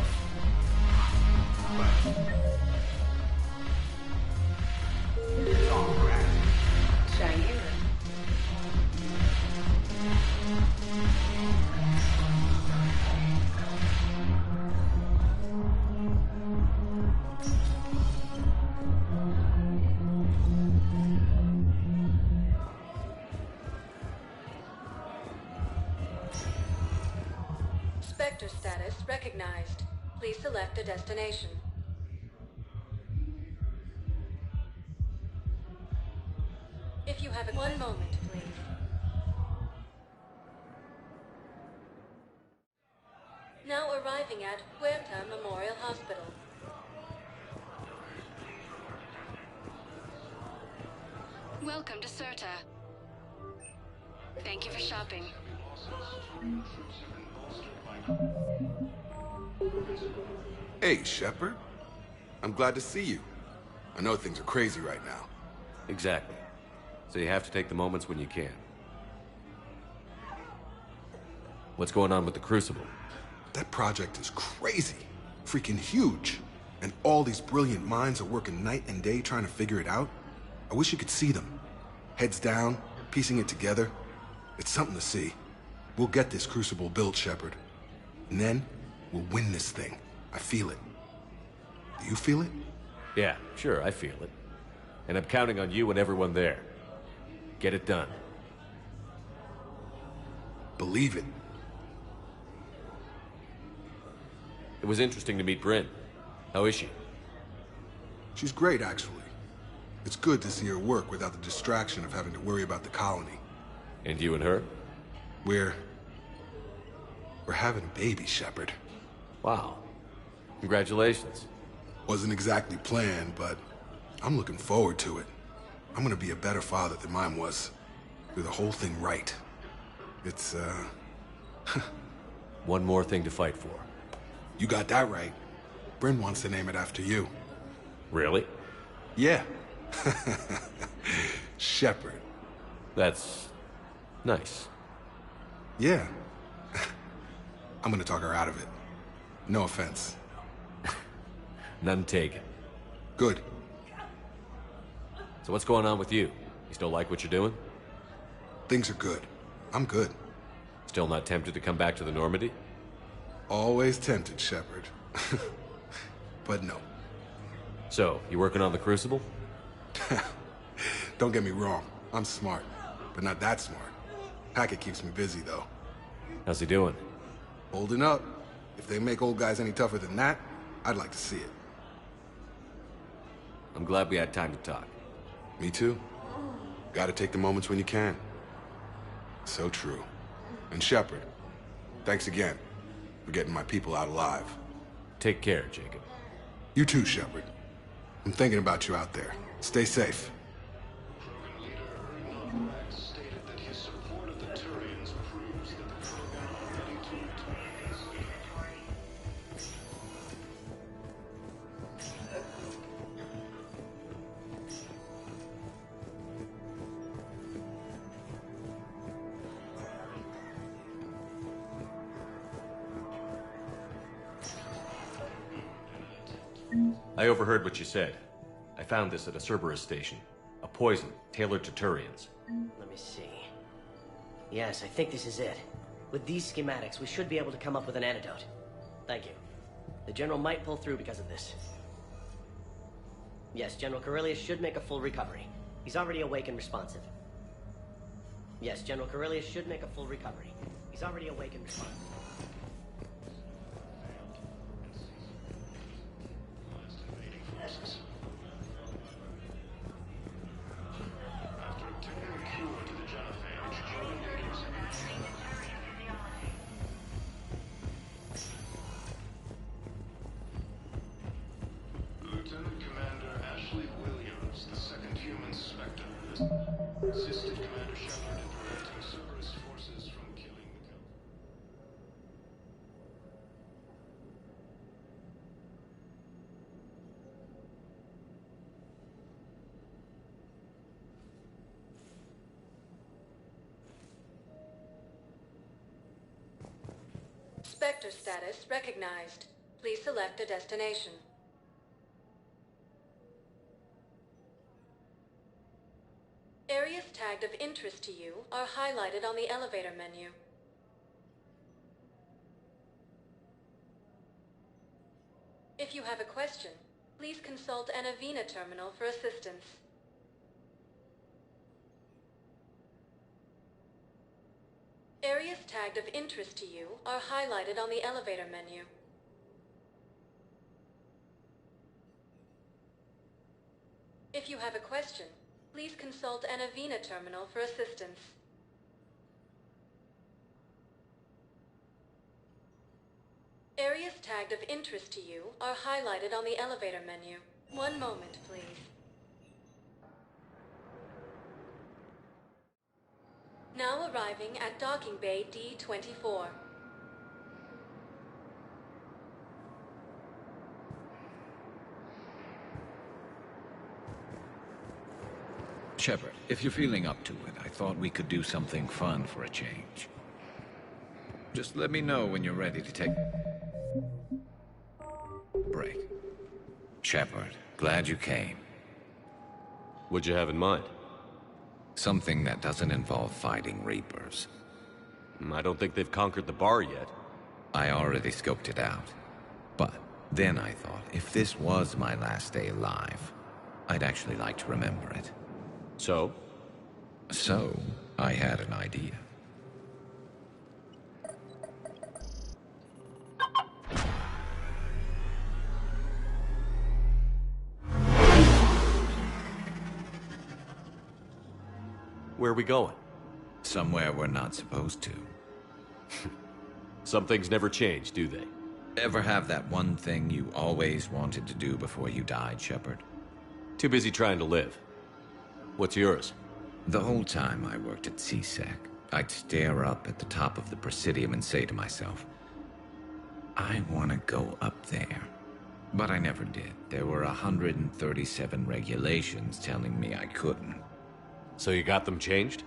Shaira. Spectre status recognized. Please select a destination. If you have one moment, please. Now arriving at Huerta Memorial Hospital. Welcome to Certa. Thank you for shopping. Hey, Shepard. I'm glad to see you. I know things are crazy right now. Exactly. So you have to take the moments when you can. What's going on with the Crucible? That project is crazy. Freaking huge. And all these brilliant minds are working night and day trying to figure it out. I wish you could see them. Heads down, piecing it together. It's something to see. We'll get this Crucible built, Shepard. And then, we'll win this thing. I feel it. Do you feel it? Yeah, sure, I feel it. And I'm counting on you and everyone there. Get it done. Believe it. It was interesting to meet Bryn. How is she? She's great, actually. It's good to see her work without the distraction of having to worry about the colony. And you and her? We're having a baby, Shepard. Wow. Congratulations. Wasn't exactly planned, but I'm looking forward to it. I'm gonna be a better father than mine was. Do the whole thing right. It's, One more thing to fight for. You got that right. Bryn wants to name it after you. Really? Yeah. Shepard. That's nice. Yeah. I'm gonna talk her out of it. No offense. None taken. Good. So what's going on with you? You still like what you're doing? Things are good. I'm good. Still not tempted to come back to the Normandy? Always tempted, Shepard. But no. So, you working on the Crucible? Don't get me wrong. I'm smart. But not that smart. Hackett keeps me busy, though. How's he doing? Holding up. If they make old guys any tougher than that, I'd like to see it. I'm glad we had time to talk. Me too. Gotta take the moments when you can. So true. And Shepard, thanks again for getting my people out alive. Take care, Jacob. You too, Shepard. I'm thinking about you out there. Stay safe. Krogan leader Erdnot Rex stated that his support of the Turians proves that the Krogan are ready to return. I overheard what you said. I found this at a Cerberus station. A poison tailored to Turians. Let me see. Yes, I think this is it. With these schematics, we should be able to come up with an antidote. Thank you. The General might pull through because of this. Yes, General Corellius should make a full recovery. He's already awake and responsive. Yes, General Corellius should make a full recovery. He's already awake and responsive. After obtaining a cure to the genophage, Krogan leaders Lieutenant Commander Ashley Williams, the second human Spectre, assisted Commander Shepard in preventing Cerberus forces from killing the Spectre status recognized. Please select a destination. Areas tagged of interest to you are highlighted on the elevator menu. If you have a question, please consult an Avena terminal for assistance. Areas tagged of interest to you are highlighted on the elevator menu. If you have a question, please consult an Avena terminal for assistance. Areas tagged of interest to you are highlighted on the elevator menu. One moment, please. Now arriving at docking bay D-24. Shepard, if you're feeling up to it, I thought we could do something fun for a change. Just let me know when you're ready to take a break. Shepard, glad you came. What'd you have in mind? Something that doesn't involve fighting Reapers. I don't think they've conquered the bar yet. I already scoped it out. But then I thought, if this was my last day alive, I'd actually like to remember it. So? So, I had an idea. Where are we going? Somewhere we're not supposed to. Some things never change, do they? Ever have that one thing you always wanted to do before you died, Shepard? Too busy trying to live. What's yours? The whole time I worked at CSEC, I'd stare up at the top of the Presidium and say to myself, I want to go up there. But I never did. There were 137 regulations telling me I couldn't. So you got them changed?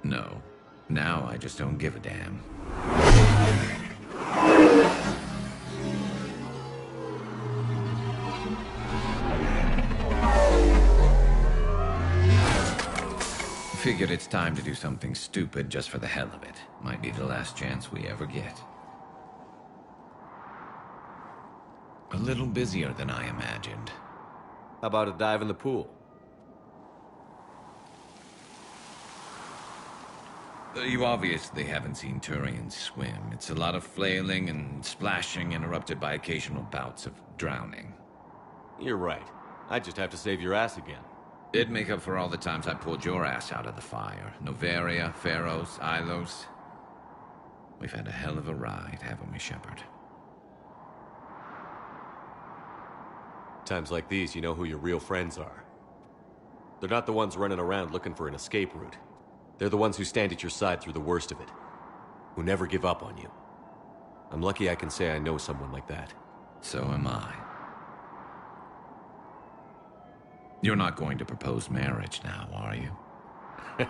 No. Now I just don't give a damn. Figured it's time to do something stupid just for the hell of it. Might be the last chance we ever get. A little busier than I imagined. How about a dive in the pool? You obviously haven't seen Turians swim. It's a lot of flailing and splashing, interrupted by occasional bouts of drowning. You're right. I just have to save your ass again. It'd make up for all the times I pulled your ass out of the fire. Noveria, Pharos, Ilos. We've had a hell of a ride, haven't we, Shepard? Times like these, you know who your real friends are. They're not the ones running around looking for an escape route. They're the ones who stand at your side through the worst of it. Who never give up on you. I'm lucky I can say I know someone like that. So am I. You're not going to propose marriage now, are you?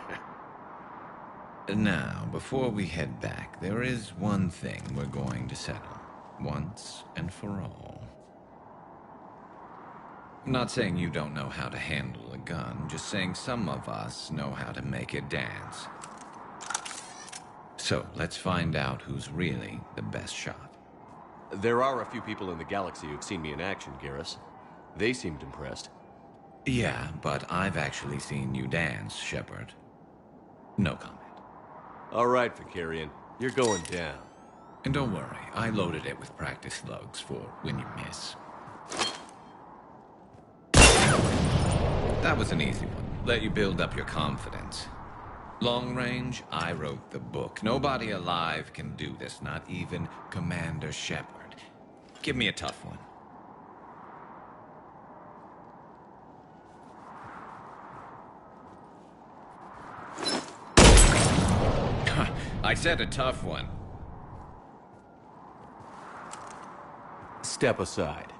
Now, before we head back, there is one thing we're going to settle. Once and for all. I'm not saying you don't know how to handle a gun, just saying some of us know how to make it dance. So, let's find out who's really the best shot. There are a few people in the galaxy who've seen me in action, Garrus. They seemed impressed. Yeah, but I've actually seen you dance, Shepard. No comment. All right, Vicarian. You're going down. And don't worry, I loaded it with practice slugs for when you miss. That was an easy one. Let you build up your confidence. Long range, I wrote the book. Nobody alive can do this, not even Commander Shepard. Give me a tough one. I said a tough one. Step aside.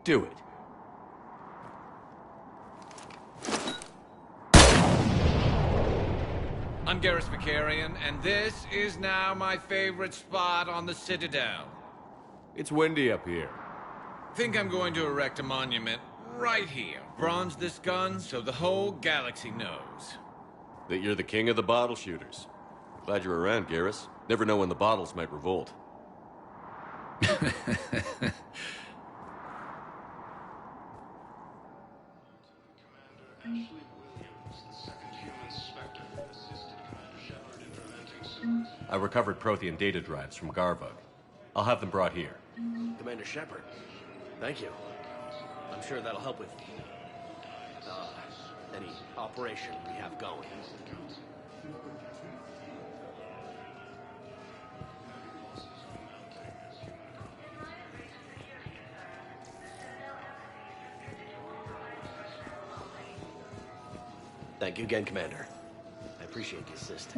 Do it. I'm Garrus Vicarian, and this is now my favorite spot on the Citadel. It's windy up here. Think I'm going to erect a monument right here. Bronze this gun so the whole galaxy knows. That you're the king of the bottle shooters. Glad you're around, Garrus. Never know when the bottles might revolt. I recovered Prothean data drives from Garvug. I'll have them brought here. Commander Shepard, thank you. I'm sure that'll help with any operation we have going. Thank you again, Commander. I appreciate the assist.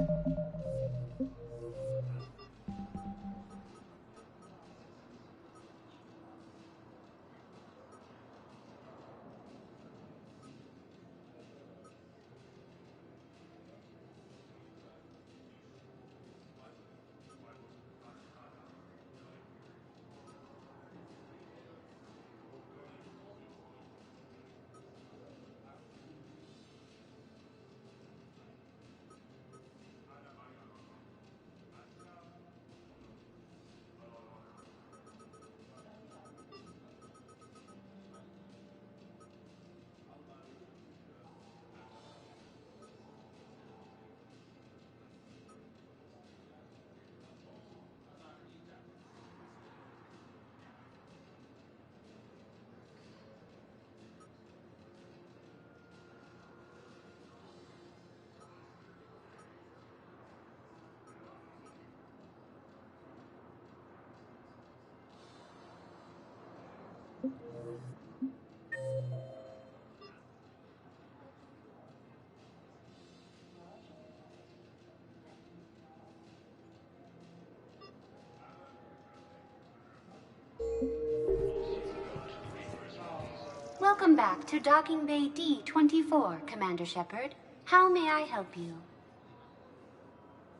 Welcome back to Docking Bay D-24, Commander Shepard. How may I help you?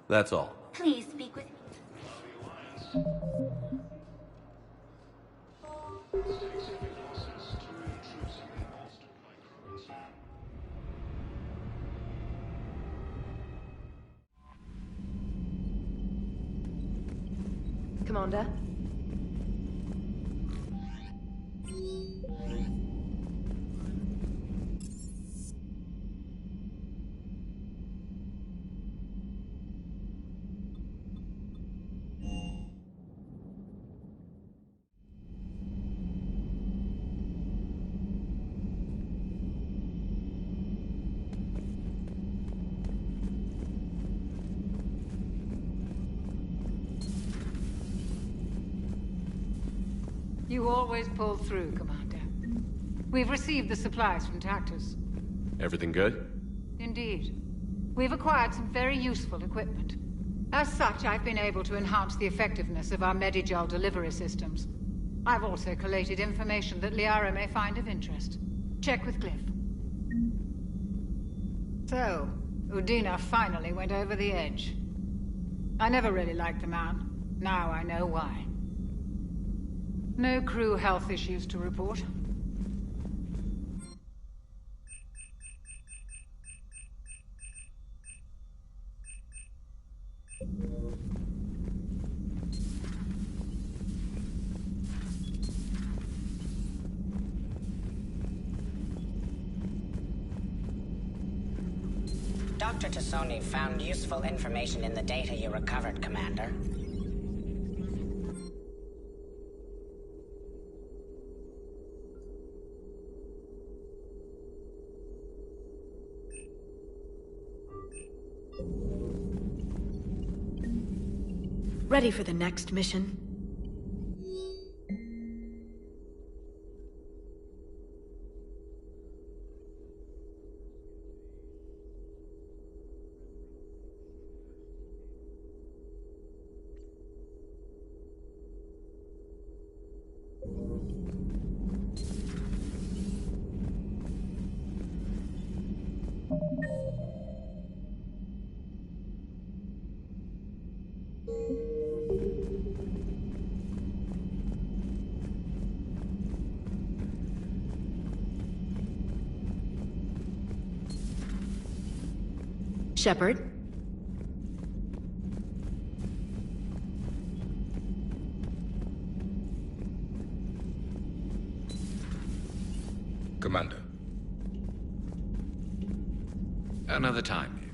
That's all. Please speak with me. Commander? You always pull through, Commander. We've received the supplies from Tactus. Everything good? Indeed. We've acquired some very useful equipment. As such, I've been able to enhance the effectiveness of our Medigel delivery systems. I've also collated information that Liara may find of interest. Check with Glyph. So, Udina finally went over the edge. I never really liked the man. Now I know why. No crew health issues to report. Dr. Tassoni found useful information in the data you recovered, Commander. Ready for the next mission? Shepard? Commander. Another time, maybe.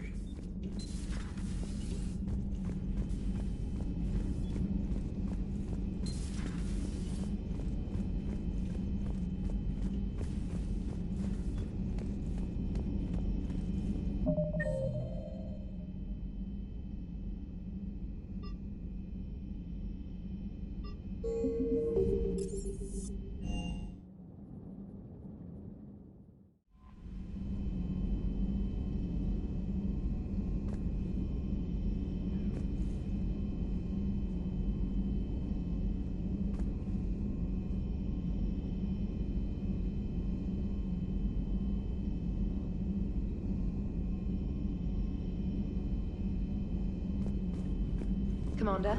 Commander.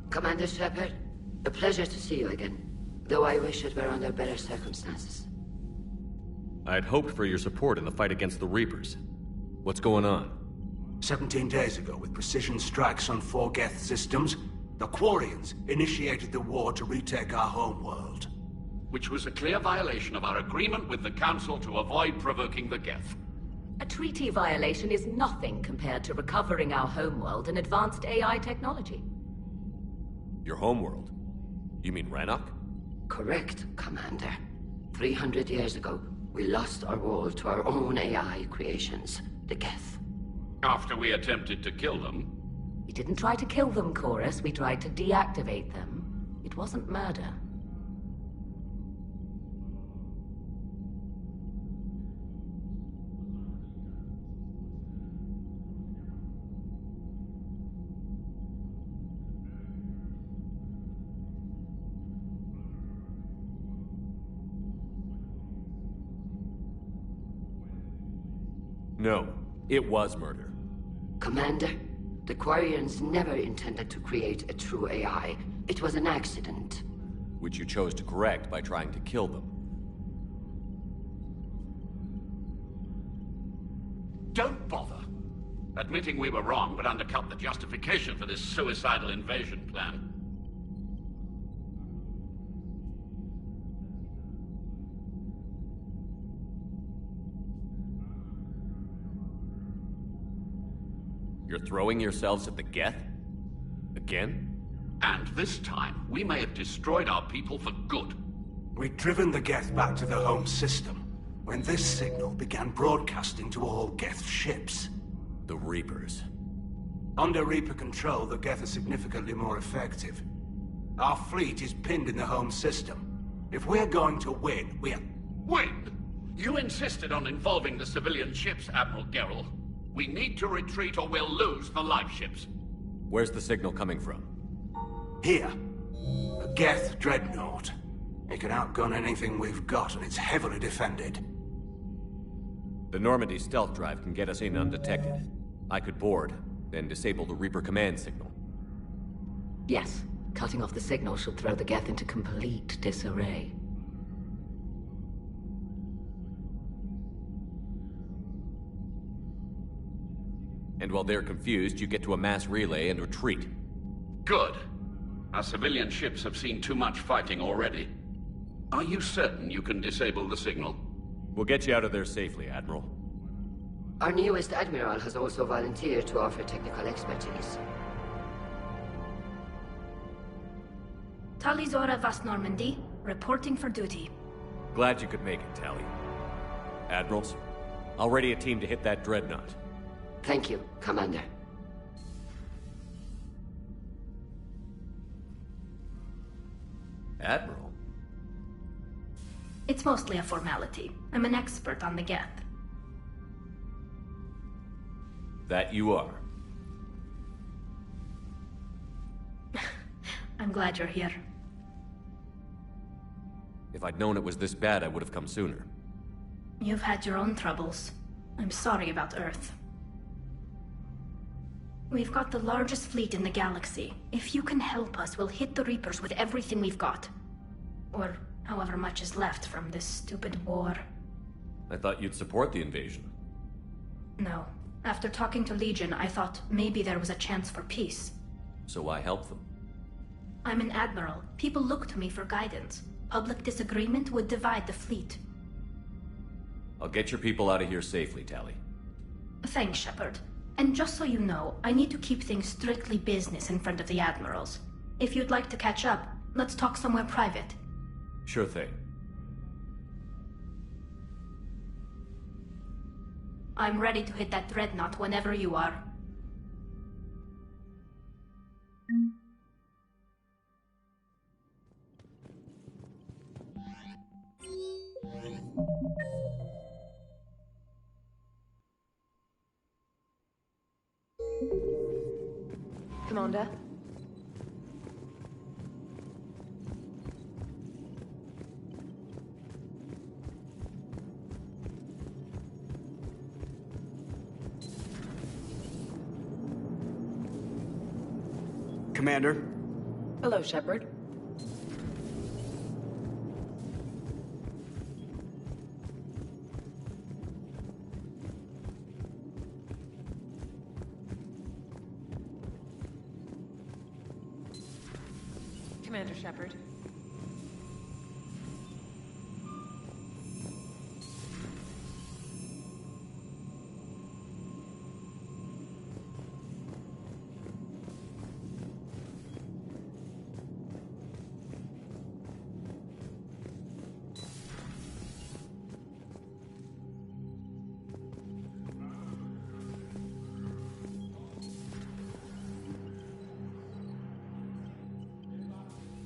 Commander Shepard, a pleasure to see you again, though I wish it were under better circumstances. I'd hoped for your support in the fight against the Reapers. What's going on? 17 days ago, with precision strikes on 4 Geth systems, the Quarians initiated the war to retake our homeworld. Which was a clear violation of our agreement with the Council to avoid provoking the Geth. A treaty violation is nothing compared to recovering our homeworld and advanced AI technology. Your homeworld? You mean Rannoch? Correct, Commander. 300 years ago, we lost our world to our own AI creations, the Geth. After we attempted to kill them? We didn't try to kill them, Chorus. We tried to deactivate them. It wasn't murder. No, it was murder. Commander, the Quarians never intended to create a true AI. It was an accident. Which you chose to correct by trying to kill them. Don't bother. Admitting we were wrong would undercut the justification for this suicidal invasion plan. You're throwing yourselves at the Geth? Again? And this time, we may have destroyed our people for good. We'd driven the Geth back to the home system when this signal began broadcasting to all Geth ships. The Reapers. Under Reaper control, the Geth are significantly more effective. Our fleet is pinned in the home system. If we're going to win, we're... Win? You insisted on involving the civilian ships, Admiral Gerrel. We need to retreat or we'll lose the live ships. Where's the signal coming from? Here. A Geth dreadnought. It can outgun anything we've got, and it's heavily defended. The Normandy stealth drive can get us in undetected. I could board, then disable the Reaper command signal. Yes, cutting off the signal should throw the Geth into complete disarray. And while they're confused, you get to a mass relay and retreat. Good. Our civilian ships have seen too much fighting already. Are you certain you can disable the signal? We'll get you out of there safely, Admiral. Our newest Admiral has also volunteered to offer technical expertise. Talizora Vas Normandy, reporting for duty. Glad you could make it, Tally. Admirals, I'll ready a team to hit that dreadnought. Thank you, Commander. Admiral? It's mostly a formality. I'm an expert on the Geth. That you are. I'm glad you're here. If I'd known it was this bad, I would have come sooner. You've had your own troubles. I'm sorry about Earth. We've got the largest fleet in the galaxy. If you can help us, we'll hit the Reapers with everything we've got. Or however much is left from this stupid war. I thought you'd support the invasion. No. After talking to Legion, I thought maybe there was a chance for peace. So why help them? I'm an admiral. People look to me for guidance. Public disagreement would divide the fleet. I'll get your people out of here safely, Tally. Thanks, Shepard. And just so you know, I need to keep things strictly business in front of the admirals. If you'd like to catch up, let's talk somewhere private. Sure thing. I'm ready to hit that dreadnought whenever you are. Commander? Commander? Hello, Shepard. Commander Shepard.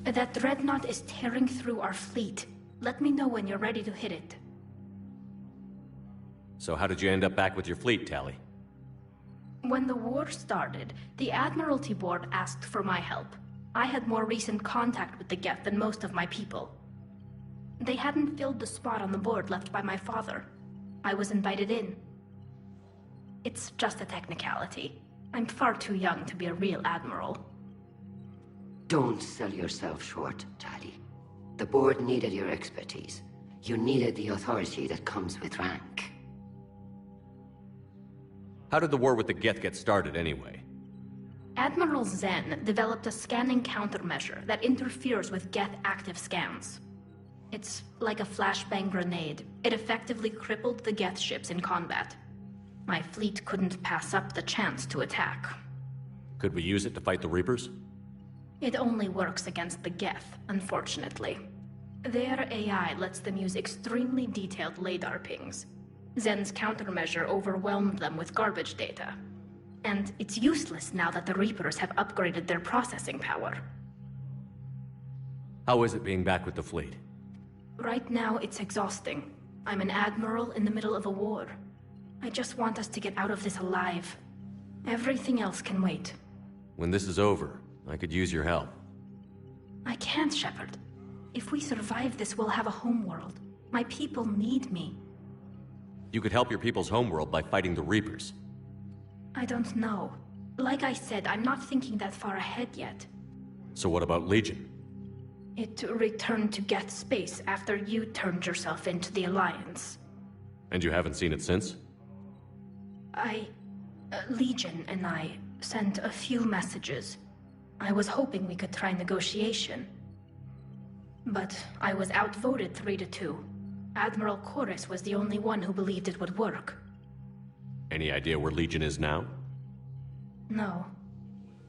That dreadnought is tearing through our fleet. Let me know when you're ready to hit it. So how did you end up back with your fleet, Tally? When the war started, the Admiralty Board asked for my help. I had more recent contact with the Geth than most of my people. They hadn't filled the spot on the board left by my father. I was invited in. It's just a technicality. I'm far too young to be a real admiral. Don't sell yourself short, Tali. The board needed your expertise. You needed the authority that comes with rank. How did the war with the Geth get started, anyway? Admiral Zen developed a scanning countermeasure that interferes with Geth active scans. It's like a flashbang grenade. It effectively crippled the Geth ships in combat. My fleet couldn't pass up the chance to attack. Could we use it to fight the Reapers? It only works against the Geth, unfortunately. Their AI lets them use extremely detailed LADAR pings. Zen's countermeasure overwhelmed them with garbage data. And it's useless now that the Reapers have upgraded their processing power. How is it being back with the fleet? Right now, it's exhausting. I'm an admiral in the middle of a war. I just want us to get out of this alive. Everything else can wait. When this is over, I could use your help. I can't, Shepard. If we survive this, we'll have a homeworld. My people need me. You could help your people's homeworld by fighting the Reapers. I don't know. Like I said, I'm not thinking that far ahead yet. So what about Legion? It returned to Geth space after you turned yourself into the Alliance. And you haven't seen it since? Legion and I sent a few messages. I was hoping we could try negotiation. But I was outvoted 3-2. Admiral Chorus was the only one who believed it would work. Any idea where Legion is now? No.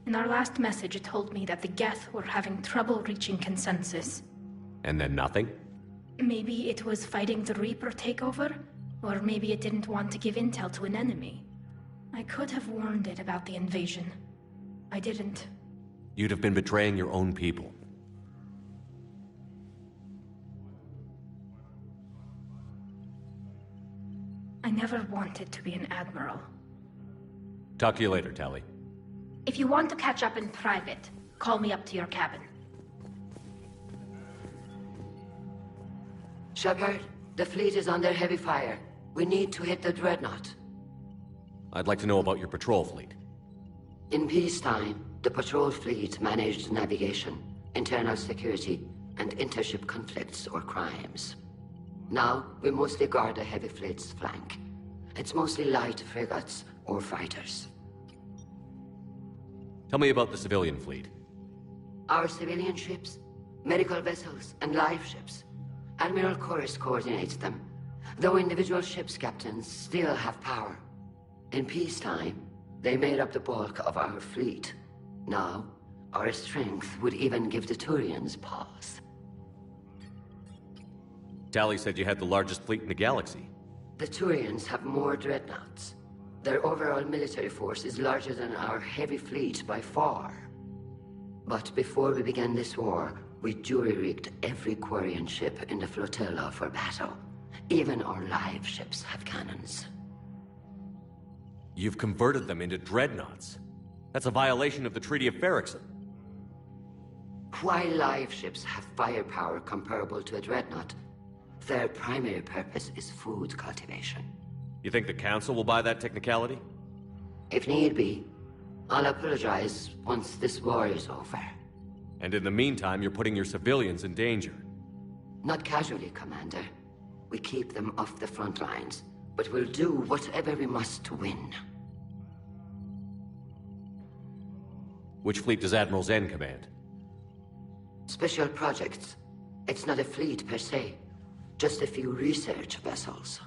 In our last message, it told me that the Geth were having trouble reaching consensus. And then nothing? Maybe it was fighting the Reaper takeover, or maybe it didn't want to give intel to an enemy. I could have warned it about the invasion. I didn't. You'd have been betraying your own people. I never wanted to be an admiral. Talk to you later, Tali. If you want to catch up in private, call me up to your cabin. Shepard, the fleet is under heavy fire. We need to hit the Dreadnought. I'd like to know about your patrol fleet. In peacetime, the patrol fleet managed navigation, internal security, and intership conflicts or crimes. Now, we mostly guard the heavy fleet's flank. It's mostly light frigates or fighters. Tell me about the civilian fleet. Our civilian ships, medical vessels, and live ships. Admiral Chorus coordinates them, though individual ships' captains still have power. In peacetime, they made up the bulk of our fleet. Now, our strength would even give the Turians pause. Tali said you had the largest fleet in the galaxy. The Turians have more dreadnoughts. Their overall military force is larger than our heavy fleet by far. But before we began this war, we jury-rigged every Quarian ship in the flotilla for battle. Even our live ships have cannons. You've converted them into dreadnoughts. That's a violation of the Treaty of Ferrixon. While live ships have firepower comparable to a dreadnought, their primary purpose is food cultivation. You think the Council will buy that technicality? If need be, I'll apologize once this war is over. And in the meantime, you're putting your civilians in danger. Not casually, Commander. We keep them off the front lines, but we'll do whatever we must to win. Which fleet does Admiral Zen command? Special projects. It's not a fleet per se, just a few research vessels.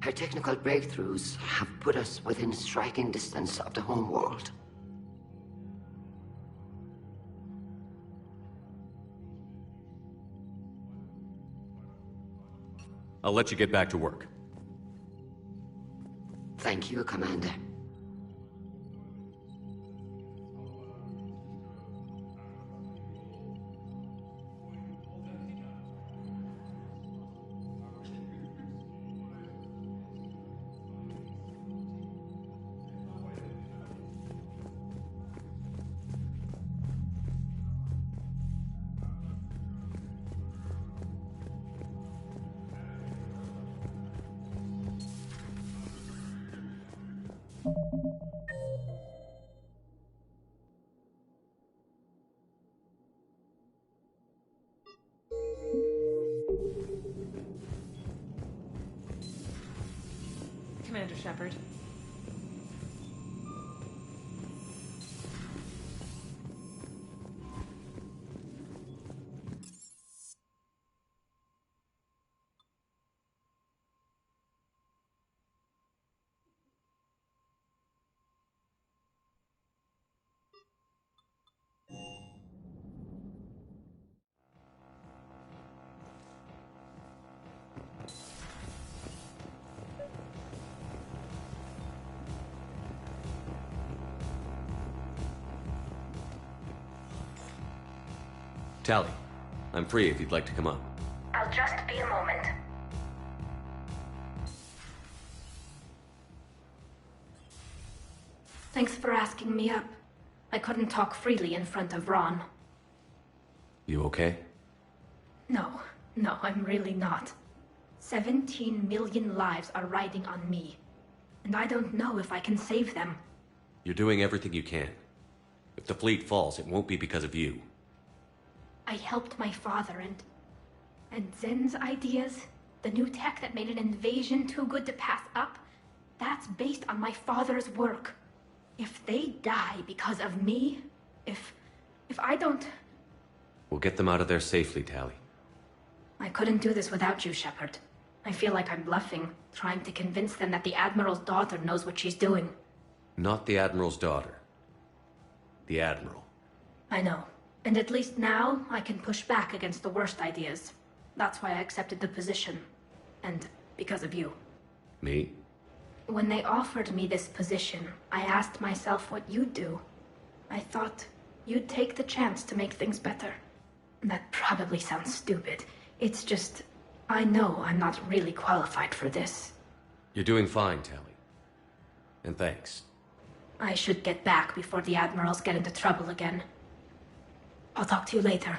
Her technical breakthroughs have put us within striking distance of the homeworld. I'll let you get back to work. Thank you, Commander. Shepard. Tally, I'm free if you'd like to come up. I'll just be a moment. Thanks for asking me up. I couldn't talk freely in front of Ron. You okay? No, I'm really not. 17 million lives are riding on me. And I don't know if I can save them. You're doing everything you can. If the fleet falls, it won't be because of you. I helped my father and Zen's ideas, the new tech that made an invasion too good to pass up, that's based on my father's work. If they die because of me, if I don't... We'll get them out of there safely, Tally. I couldn't do this without you, Shepard. I feel like I'm bluffing, trying to convince them that the Admiral's daughter knows what she's doing. Not the Admiral's daughter. The Admiral. I know. And at least now, I can push back against the worst ideas. That's why I accepted the position. And because of you. Me? When they offered me this position, I asked myself what you'd do. I thought you'd take the chance to make things better. That probably sounds stupid. It's just, I know I'm not really qualified for this. You're doing fine, Tally. And thanks. I should get back before the Admirals get into trouble again. I'll talk to you later.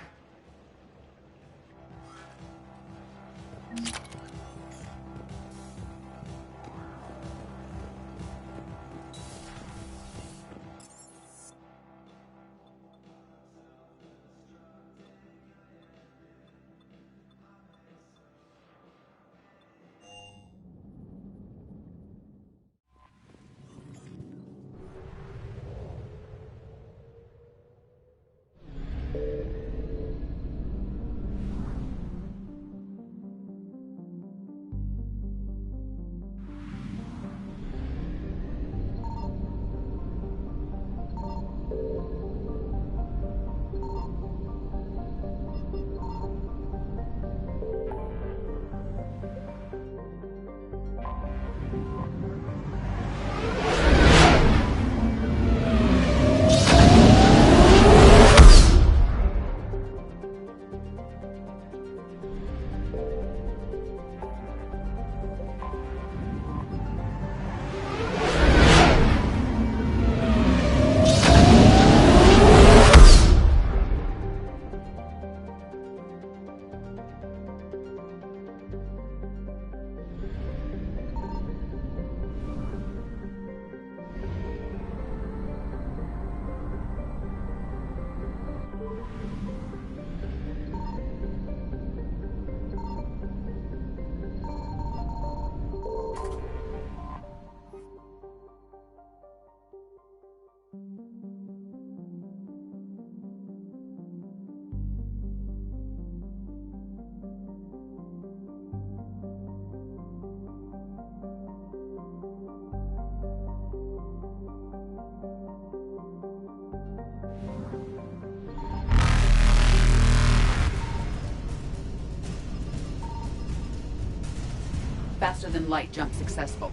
Faster than light jump successful.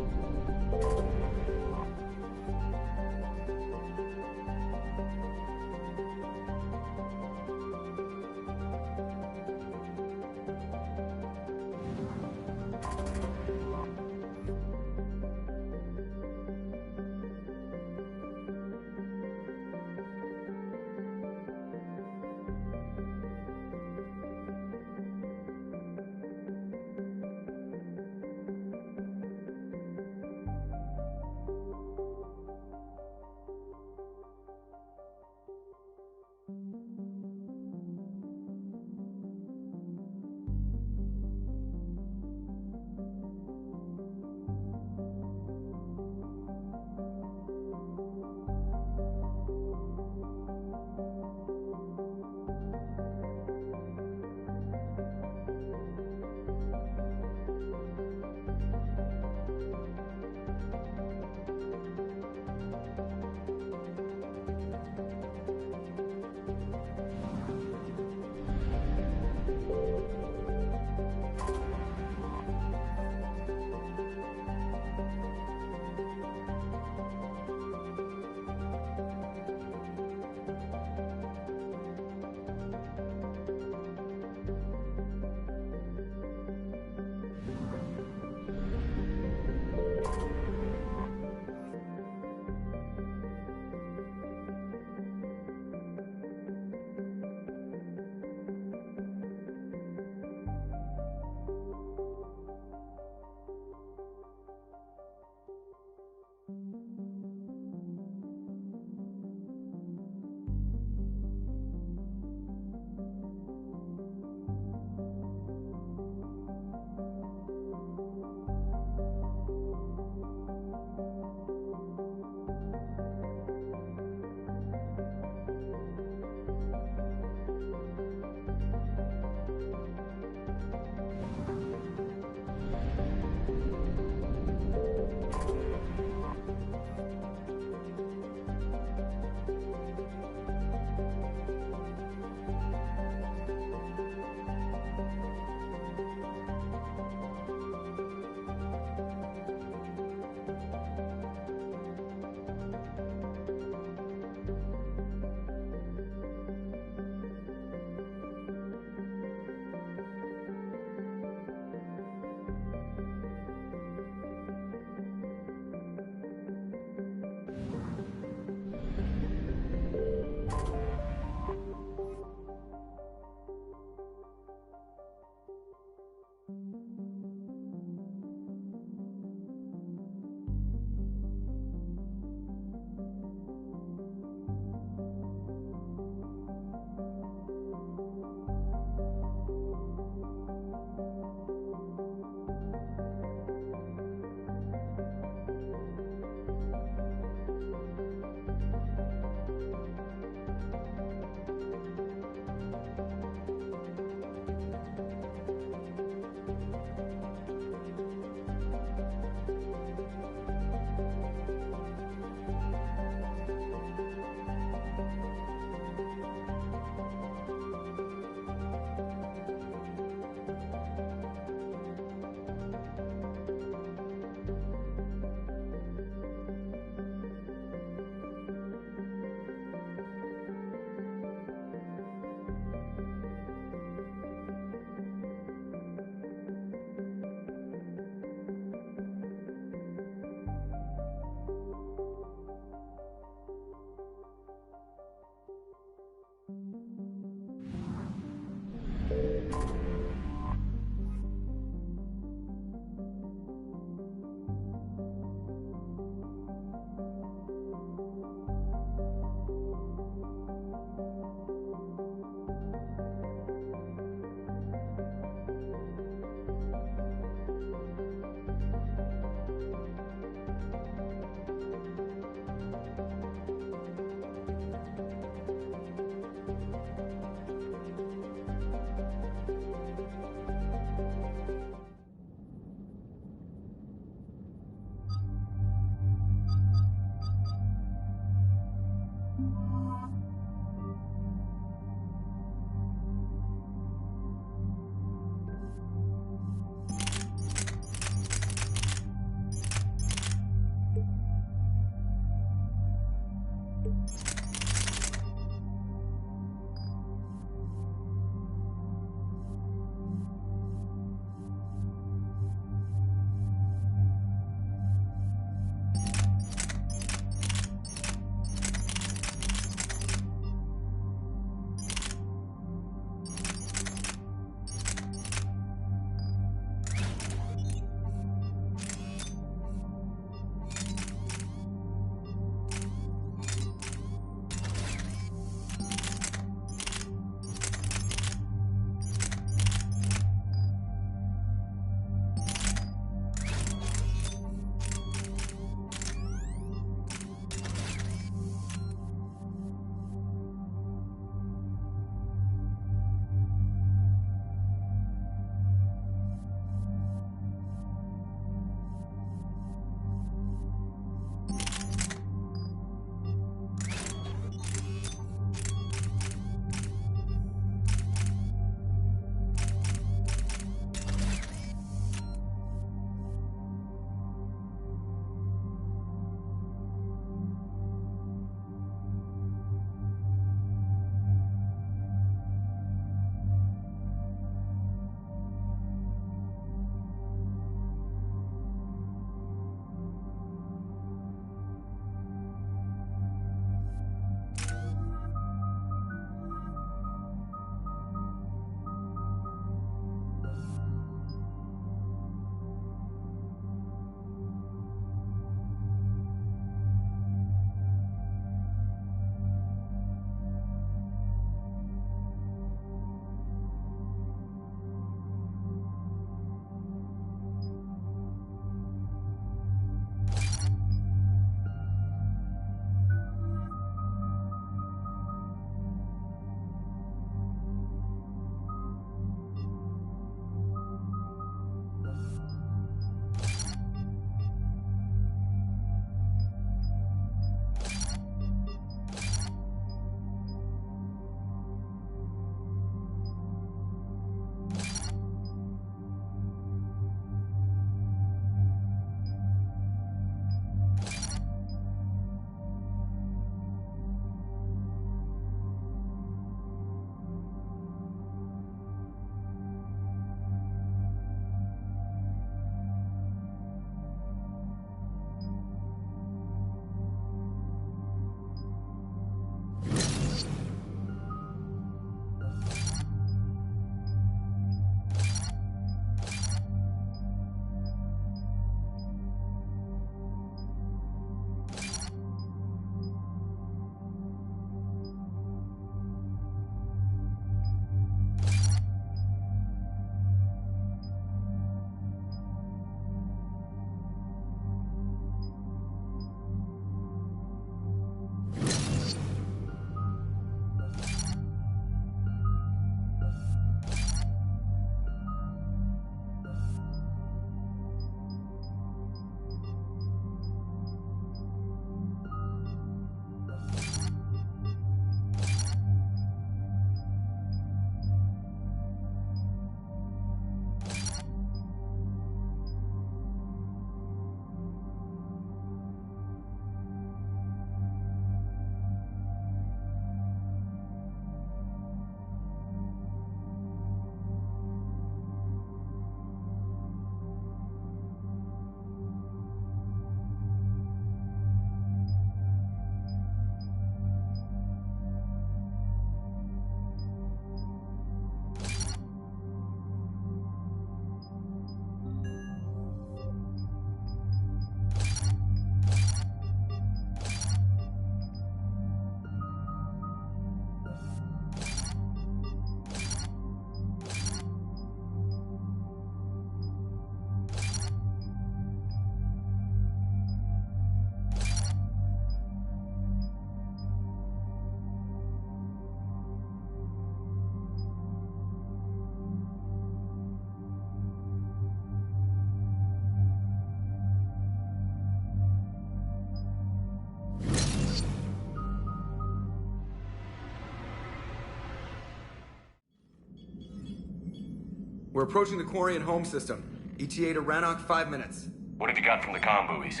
We're approaching the Quarian home system. ETA to Rannoch, 5 minutes. What have you got from the comm buoys?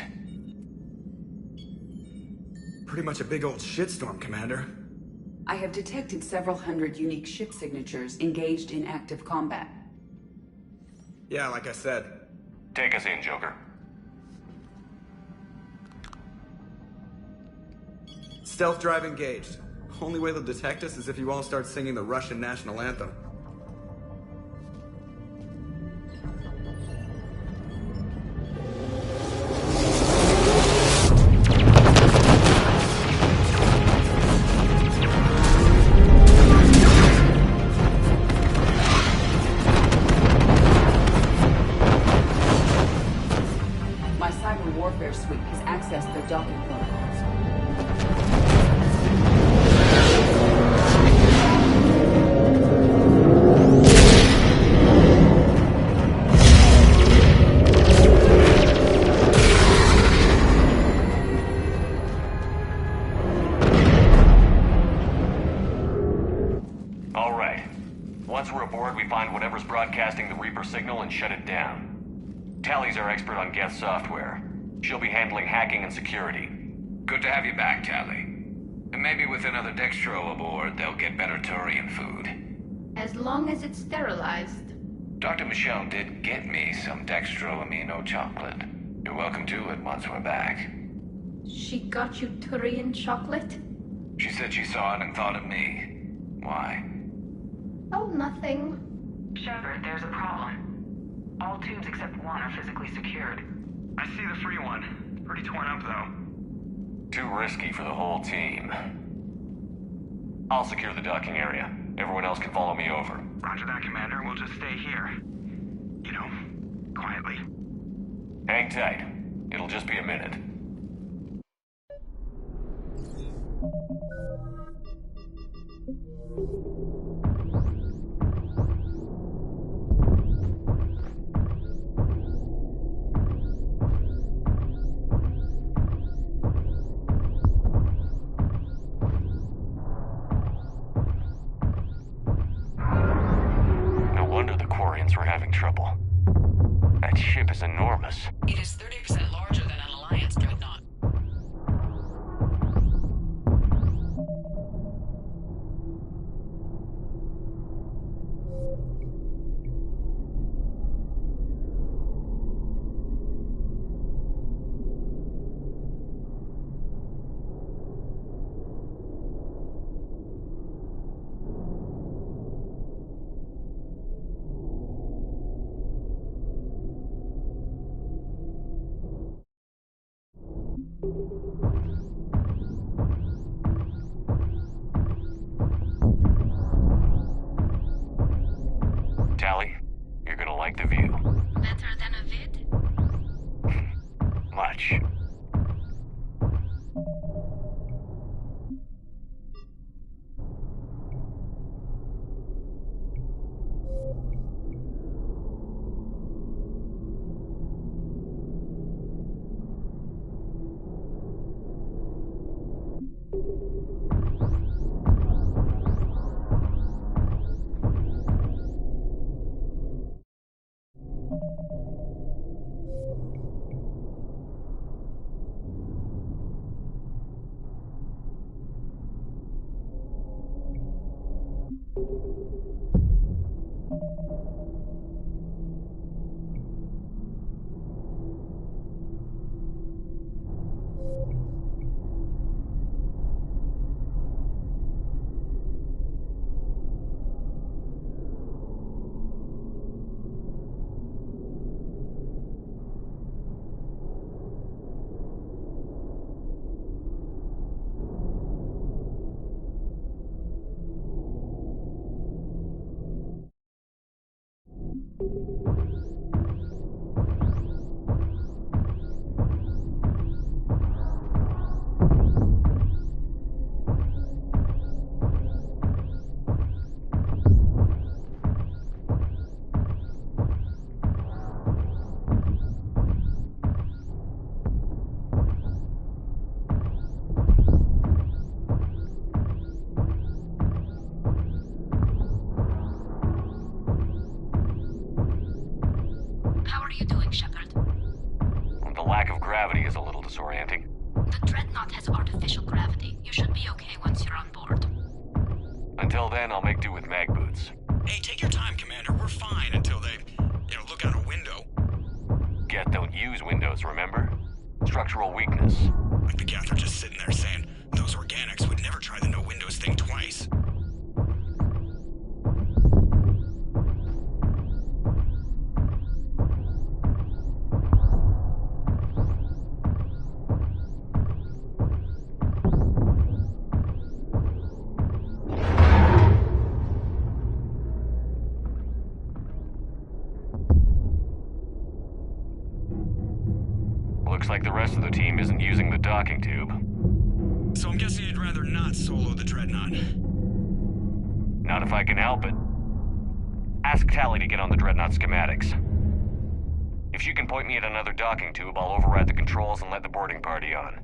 Pretty much a big old shitstorm, Commander. I have detected several hundred unique ship signatures engaged in active combat. Yeah, like I said. Take us in, Joker. Stealth drive engaged. Only way they'll detect us is if you all start singing the Russian national anthem. My cyber warfare suite has accessed their docking protocols. All right. Once we're aboard, we find whatever's broadcasting the Reaper signal and shut it down. Tally's our expert on Geth software. She'll be handling hacking and security. Good to have you back, Tally. And maybe with another Dextro aboard, they'll get better Turian food. As long as it's sterilized. Dr. Michelle did get me some Dextro amino chocolate. You're welcome to it once we're back. She got you Turian chocolate? She said she saw it and thought of me. Why? Oh, nothing. Shepard, there's a problem. All tubes except one are physically secured. I see the free one. Pretty torn up, though. Too risky for the whole team. I'll secure the docking area. Everyone else can follow me over. Roger that, Commander. We'll just stay here. You know, quietly. Hang tight. It'll just be a minute. No wonder the Quarians were having trouble. That ship is enormous. It is 30% larger than an Alliance dreadnought. Tally, you're gonna like the view. Better than a vid? Much. lack of gravity is a little disorienting. The Dreadnought has artificial gravity. You should be okay once you're on board. Until then, I'll make do with mag boots. Hey, take your time, Commander. We're fine until they, look out a window. Geth don't use windows, remember? Structural weakness. Like the Geth are just sitting there saying, those organics would never try the no windows thing twice. Looks like the rest of the team isn't using the docking tube. So I'm guessing you'd rather not solo the Dreadnought. Not if I can help it. Ask Tally to get on the Dreadnought schematics. If she can point me at another docking tube, I'll override the controls and let the boarding party on.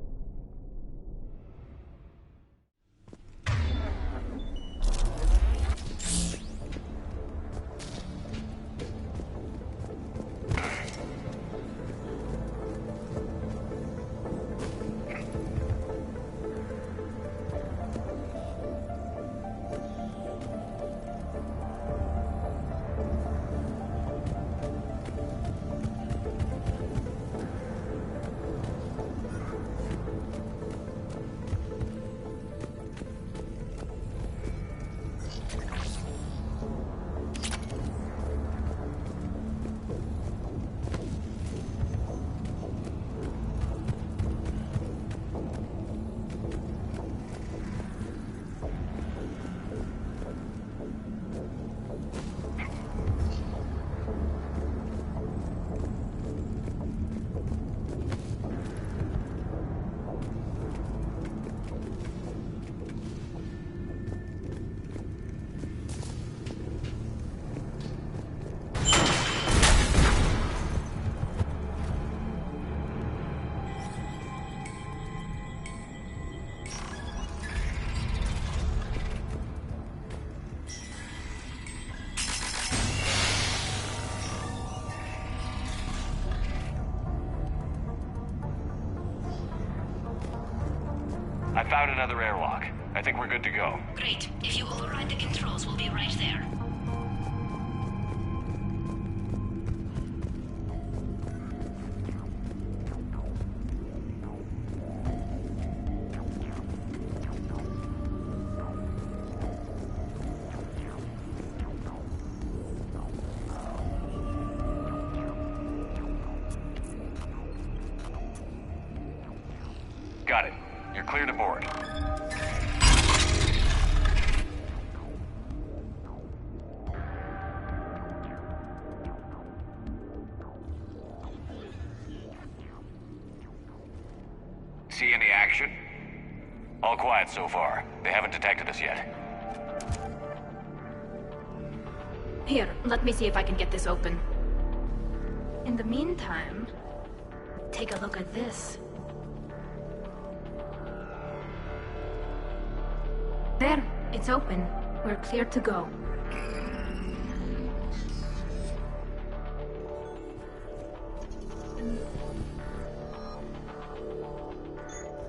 I found another airlock. I think we're good to go. Great. If you override the controls, we'll be right there. Got it. You're clear to board. See any action? All quiet so far. They haven't detected us yet. Here, let me see if I can get this open. In the meantime, take a look at this. There, it's open. We're clear to go.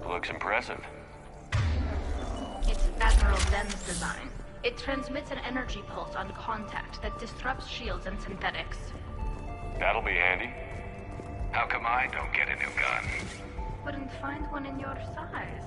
Looks impressive. It's Admiral Zen's design. It transmits an energy pulse on contact that disrupts shields and synthetics. That'll be handy. How come I don't get a new gun? Wouldn't find one in your size.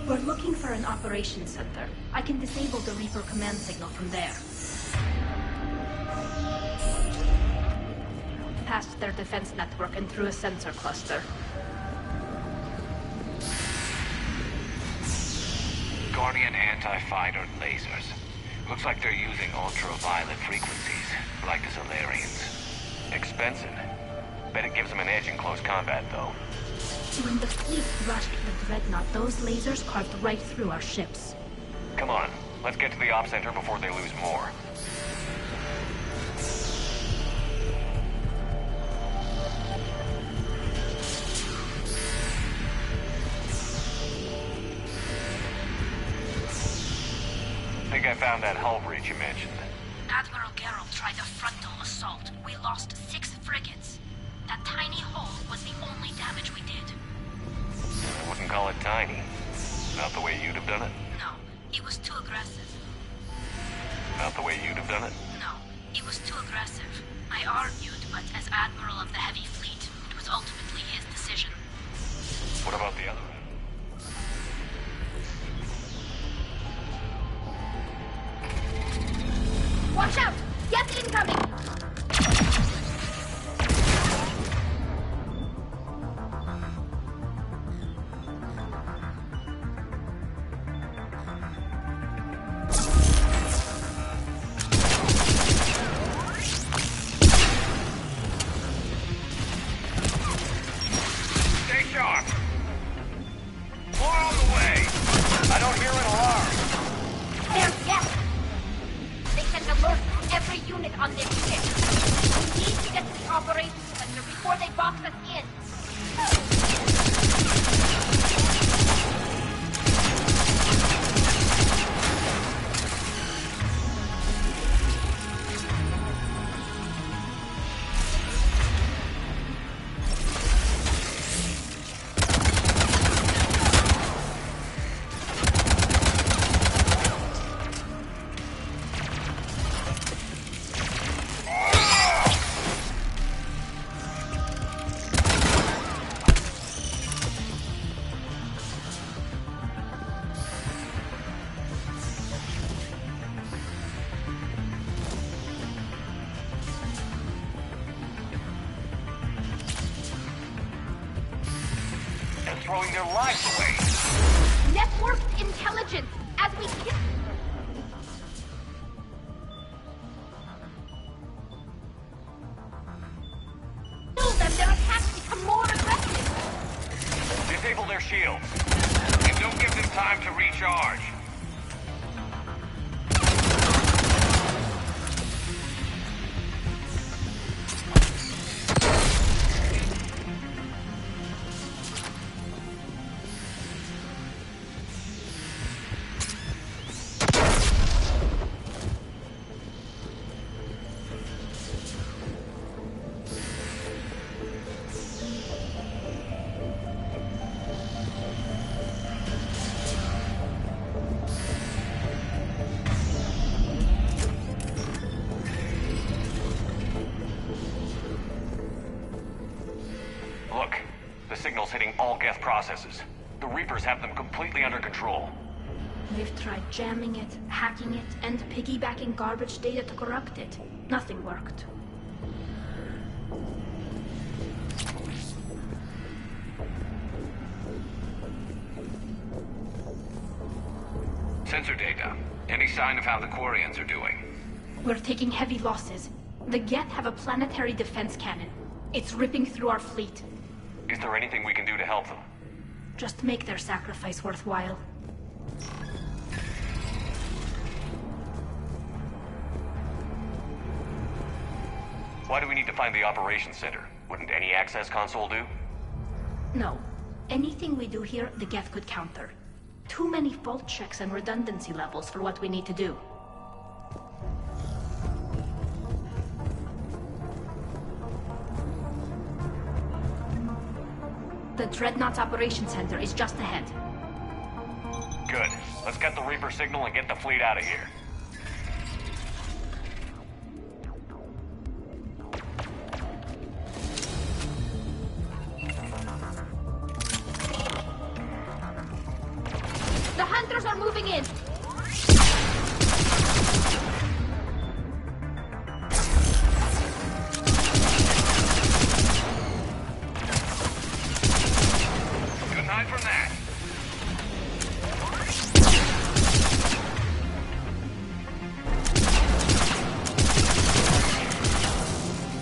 We're looking for an operations center. I can disable the Reaper command signal from there. Past their defense network and through a sensor cluster. Guardian anti-fighter lasers. Looks like they're using ultraviolet frequencies, like the Solarians. Expensive. Bet it gives them an edge in close combat, though. When the fleet rushed the Dreadnought, those lasers carved right through our ships. Come on, let's get to the op center before they lose more. Think I found that hull breach you mentioned. Admiral Geralt tried a frontal assault. We lost 6 frigates. That tiny hole was the only damage we did. I wouldn't call it tiny. Not the way you'd have done it? No, it was too aggressive. Not the way you'd have done it? No, it was too aggressive. I argued, but as Admiral of the Heavy Fleet, it was ultimately his decision. What about the other? Watch out! Get incoming! Throwing their lives away. Networked intelligence as we kill. Them, their attacks become more aggressive. Disable their shields. And don't give them time to recharge. Hitting all Geth processes. The Reapers have them completely under control. They've tried jamming it, hacking it, and piggybacking garbage data to corrupt it. Nothing worked. Sensor data. Any sign of how the Quarians are doing? We're taking heavy losses. The Geth have a planetary defense cannon. It's ripping through our fleet. Is there anything we can do to help them? Just make their sacrifice worthwhile. Why do we need to find the operations center? Wouldn't any access console do? No. Anything we do here, the Geth could counter. Too many fault checks and redundancy levels for what we need to do. The Dreadnought Operations Center is just ahead. Good. Let's get the Reaper signal and get the fleet out of here. The hunters are moving in! Good night from that.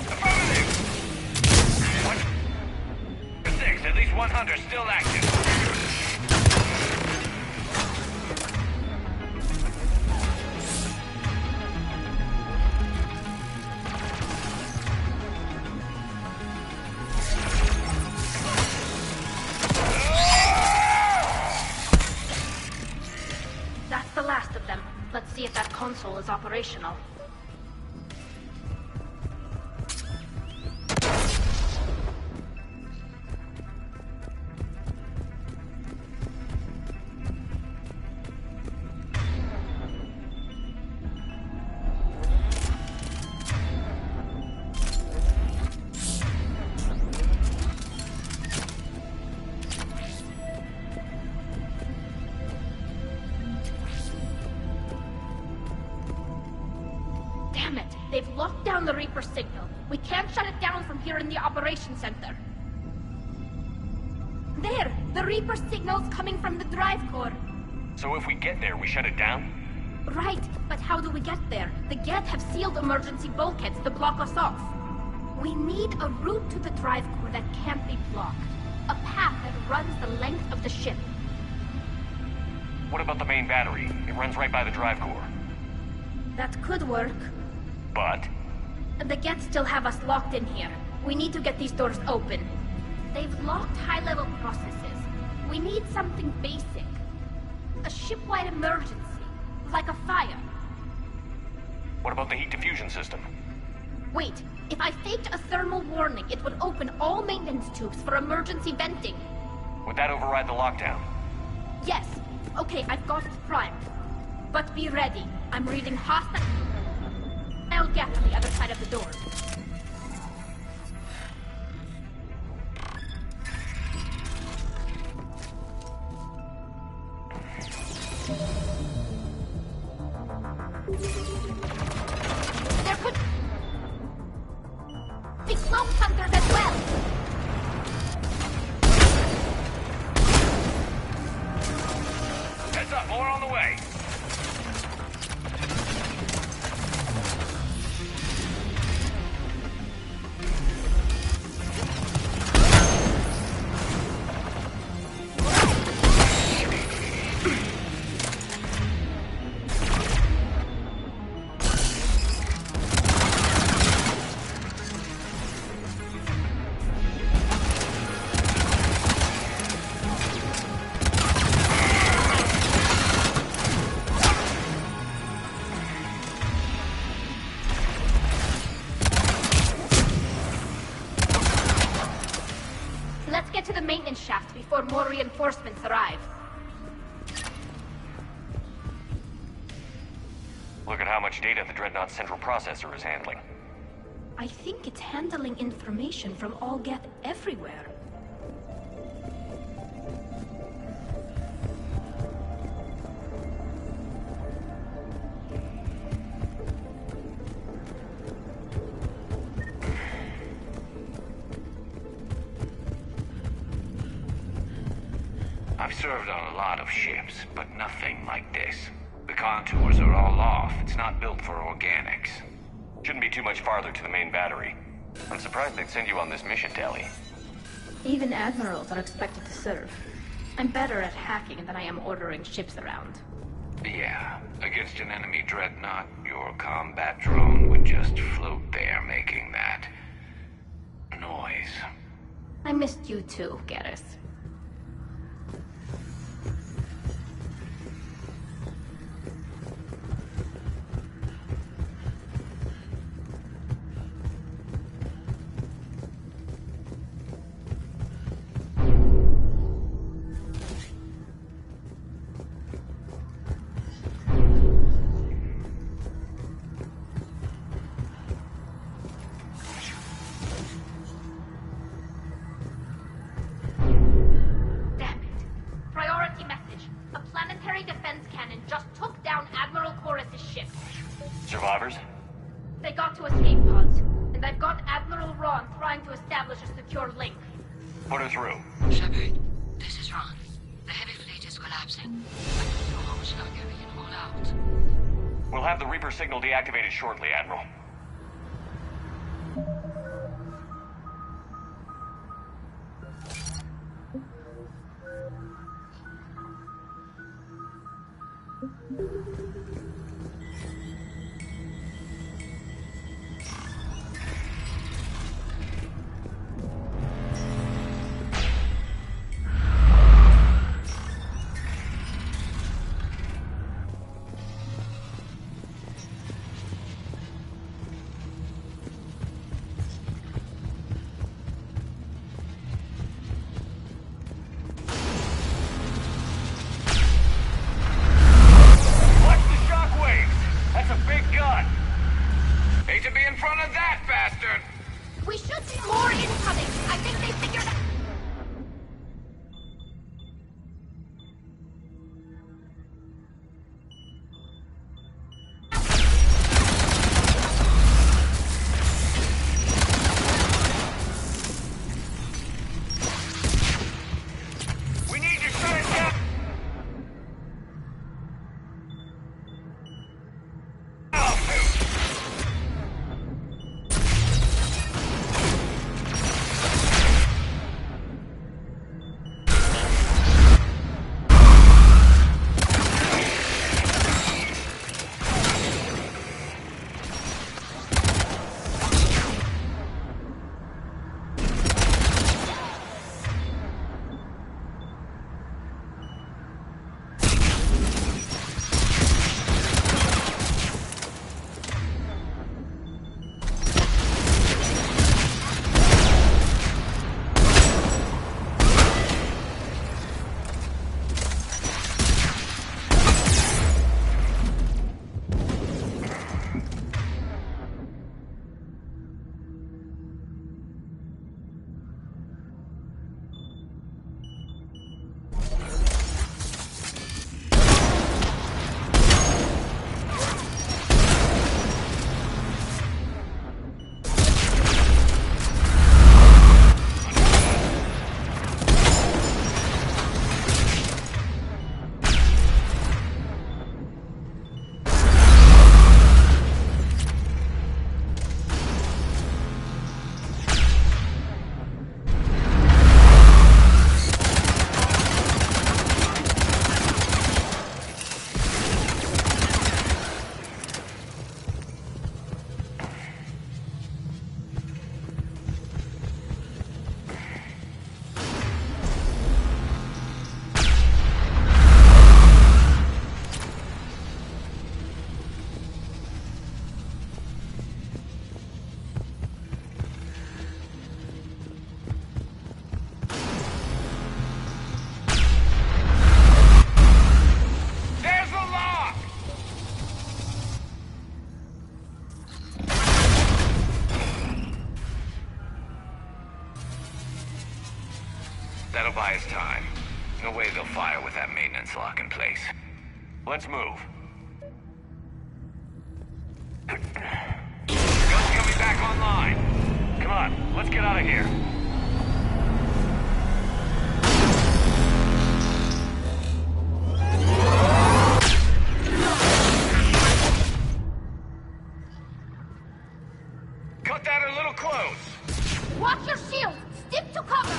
Affirmative! 1-6, at least 100 still active. That's the last of them. Let's see if that console is operational. Damn it! They've locked down the Reaper signal. We can't shut it down from here in the operations center. There! The Reaper signal's coming from the drive core. So if we get there, we shut it down? Right, but how do we get there? The Geth have sealed emergency bulkheads to block us off. We need a route to the drive core that can't be blocked. A path that runs the length of the ship. What about the main battery? It runs right by the drive core. That could work. But? The Geth still have us locked in here. We need to get these doors open. They've locked high-level processes. We need something basic. A ship-wide emergency. Like a fire. What about the heat diffusion system? Wait, if I faked a thermal warning, it would open all maintenance tubes for emergency venting. Would that override the lockdown? Yes. Okay, I've got it primed. But be ready. I'm reading hostile Geth on the other side of the door. There could be cloak hunters as well. Heads up, more on the way. Let's get to the maintenance shaft before more reinforcements arrive. Look at how much data the Dreadnought central processor is handling. I think it's handling information from all Geth everywhere. I've served on a lot of ships, but nothing like this. The contours are all off. It's not built for organics. Shouldn't be too much farther to the main battery. I'm surprised they'd send you on this mission, Tali. Even admirals are expected to serve. I'm better at hacking than I am ordering ships around. Yeah, against an enemy dreadnought, your combat drone would just float there making that noise. I missed you too, Garrus. Survivors? They got to escape pods, and I've got Admiral Ron trying to establish a secure link. Put her through. Shepard, this is Ron. The heavy fleet is collapsing. I don't know how much longer we can hold out. We'll have the Reaper signal deactivated shortly, Admiral. We should see more incoming! I think they figured out... We need to shut it down! That'll buy us time. No way they'll fire with that maintenance lock in place. Let's move. Gun's coming back online. Come on, let's get out of here. Cut that a little close. Watch your shield! Stick to cover!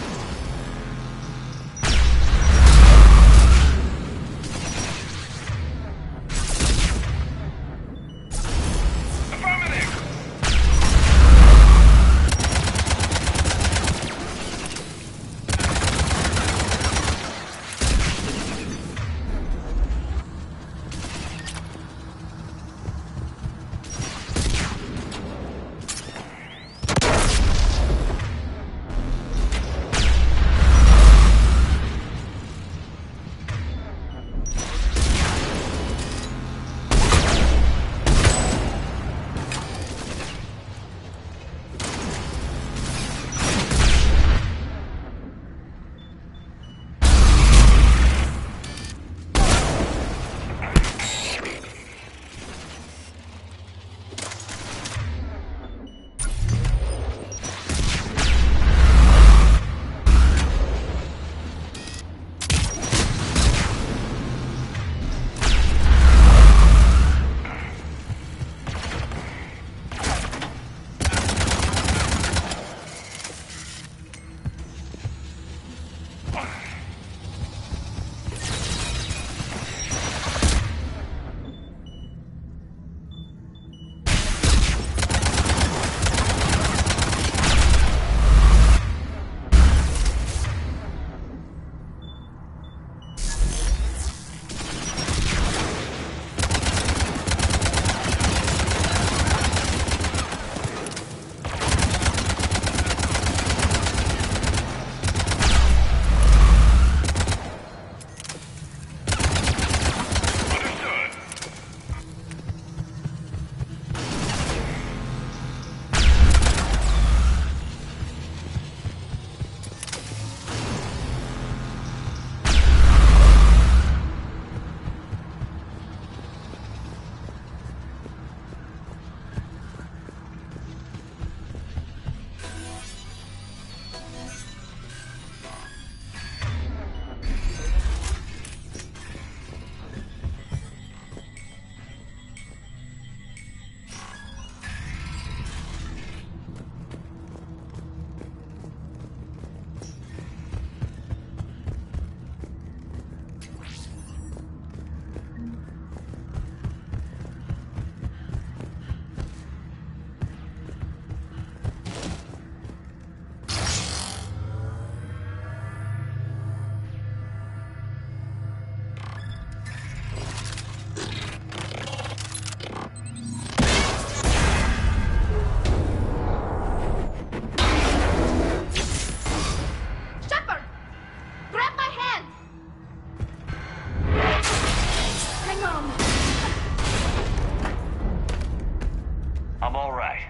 I'm all right.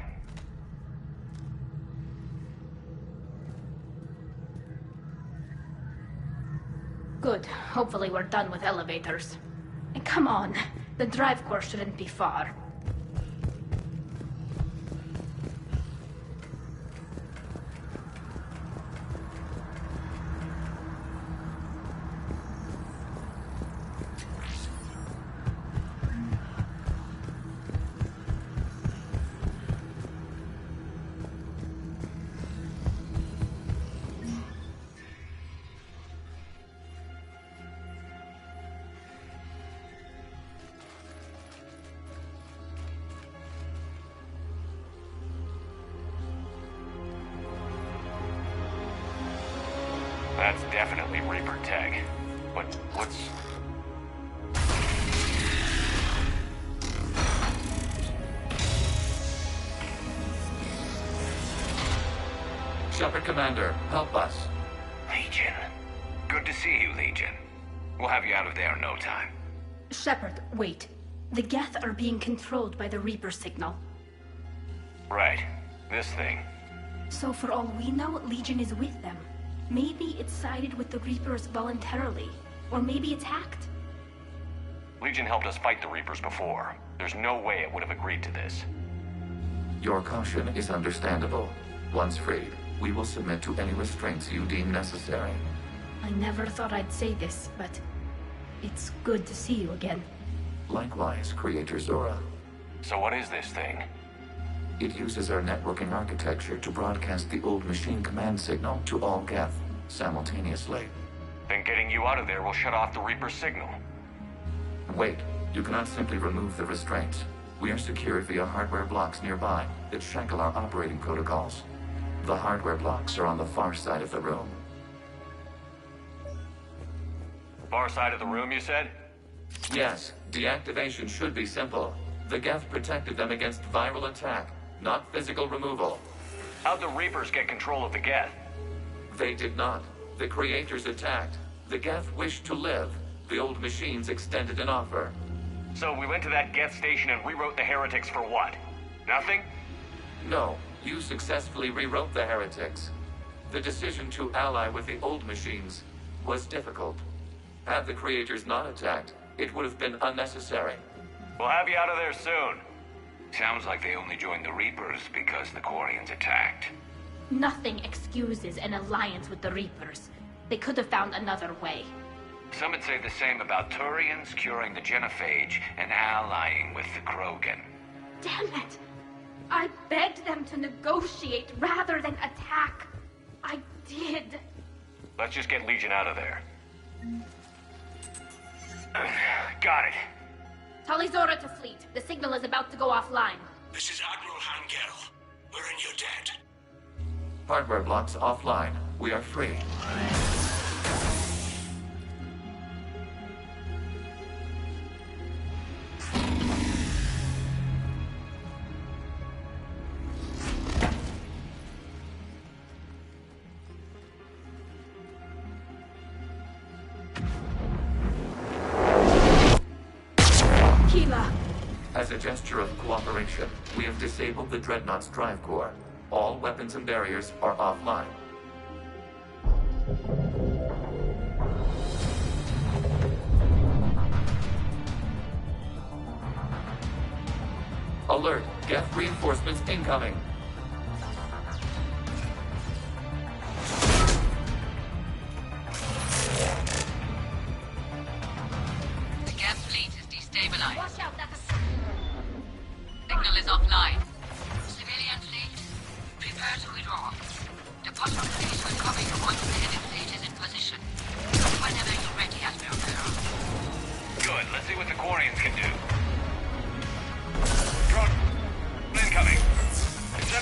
Good. Hopefully we're done with elevators. And come on, the drive course shouldn't be far. That's definitely Reaper tech. But what's... Shepard Commander, help us. Legion. Good to see you, Legion. We'll have you out of there in no time. Shepard, wait. The Geth are being controlled by the Reaper signal. Right. This thing. So for all we know, Legion is with them. Maybe it sided with the Reapers voluntarily. Or maybe it's hacked. Legion helped us fight the Reapers before. There's no way it would have agreed to this. Your caution is understandable. Once freed, we will submit to any restraints you deem necessary. I never thought I'd say this, but it's good to see you again. Likewise, Creator Zora. So what is this thing? It uses our networking architecture to broadcast the old machine command signal to all Geth simultaneously. Then getting you out of there will shut off the Reaper signal. Wait, you cannot simply remove the restraints. We are secured via hardware blocks nearby that shackle our operating protocols. The hardware blocks are on the far side of the room. Far side of the room, you said? Yes, deactivation should be simple. The Geth protected them against viral attack, not physical removal. How'd the Reapers get control of the Geth? They did not. The Creators attacked. The Geth wished to live. The old machines extended an offer. So we went to that Geth station and rewrote the heretics for what? Nothing? No, you successfully rewrote the heretics. The decision to ally with the old machines was difficult. Had the Creators not attacked, it would have been unnecessary. We'll have you out of there soon. Sounds like they only joined the Reapers because the Quarians attacked. Nothing excuses an alliance with the Reapers. They could have found another way. Some would say the same about Turians curing the genophage and allying with the Krogan. Damn it! I begged them to negotiate rather than attack. I did. Let's just get Legion out of there. Got it. Talizora to fleet. The signal is about to go offline. This is Admiral Hangel. We're in your debt. Hardware blocks offline. We are free. As a gesture of cooperation, we have disabled the Dreadnought's drive core. All weapons and barriers are offline. Alert! Geth reinforcements incoming! The Geth fleet is destabilized. Watch out, that's a... Signal is offline. Civilian fleet, prepare to withdraw. Departure fleet will cover you once the heavy fleet is in position. Whenever you're ready, Admiral Girl. Good. Let's see what the Quarians can do. Drone incoming. It's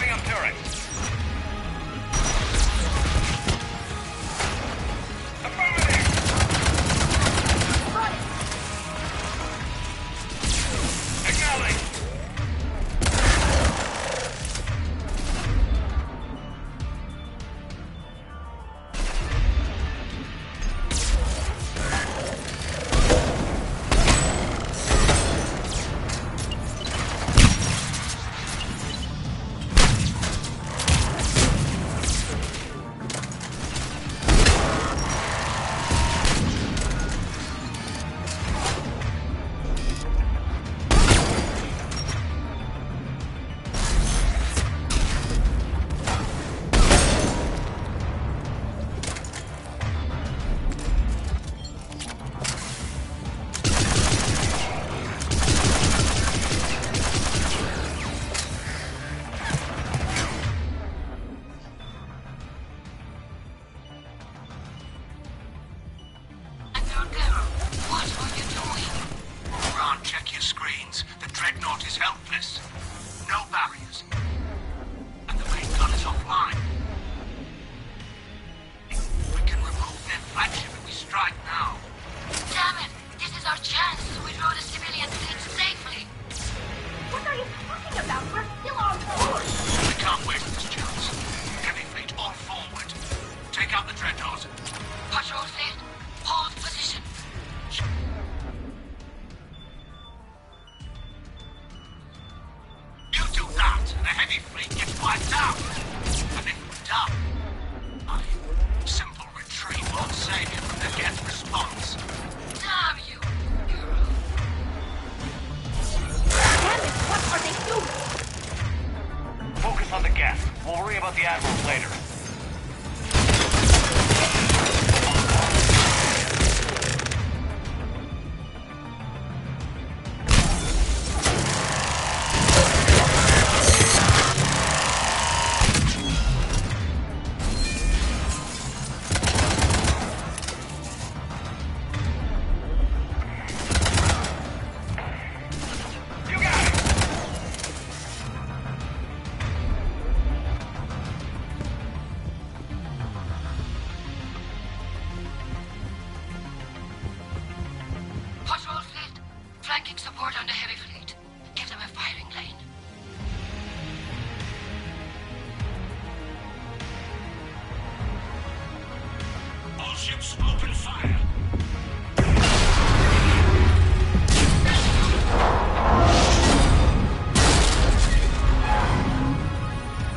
heavy fleet gets wiped out. And if we're done, simple retreat won't save you from the Geth response. Damn you! Damn it, what are they doing? Focus on the Geth. We'll worry about the Admirals later. Patrol fleet, flanking support on the heavy fleet. Give them a firing lane. All ships open fire.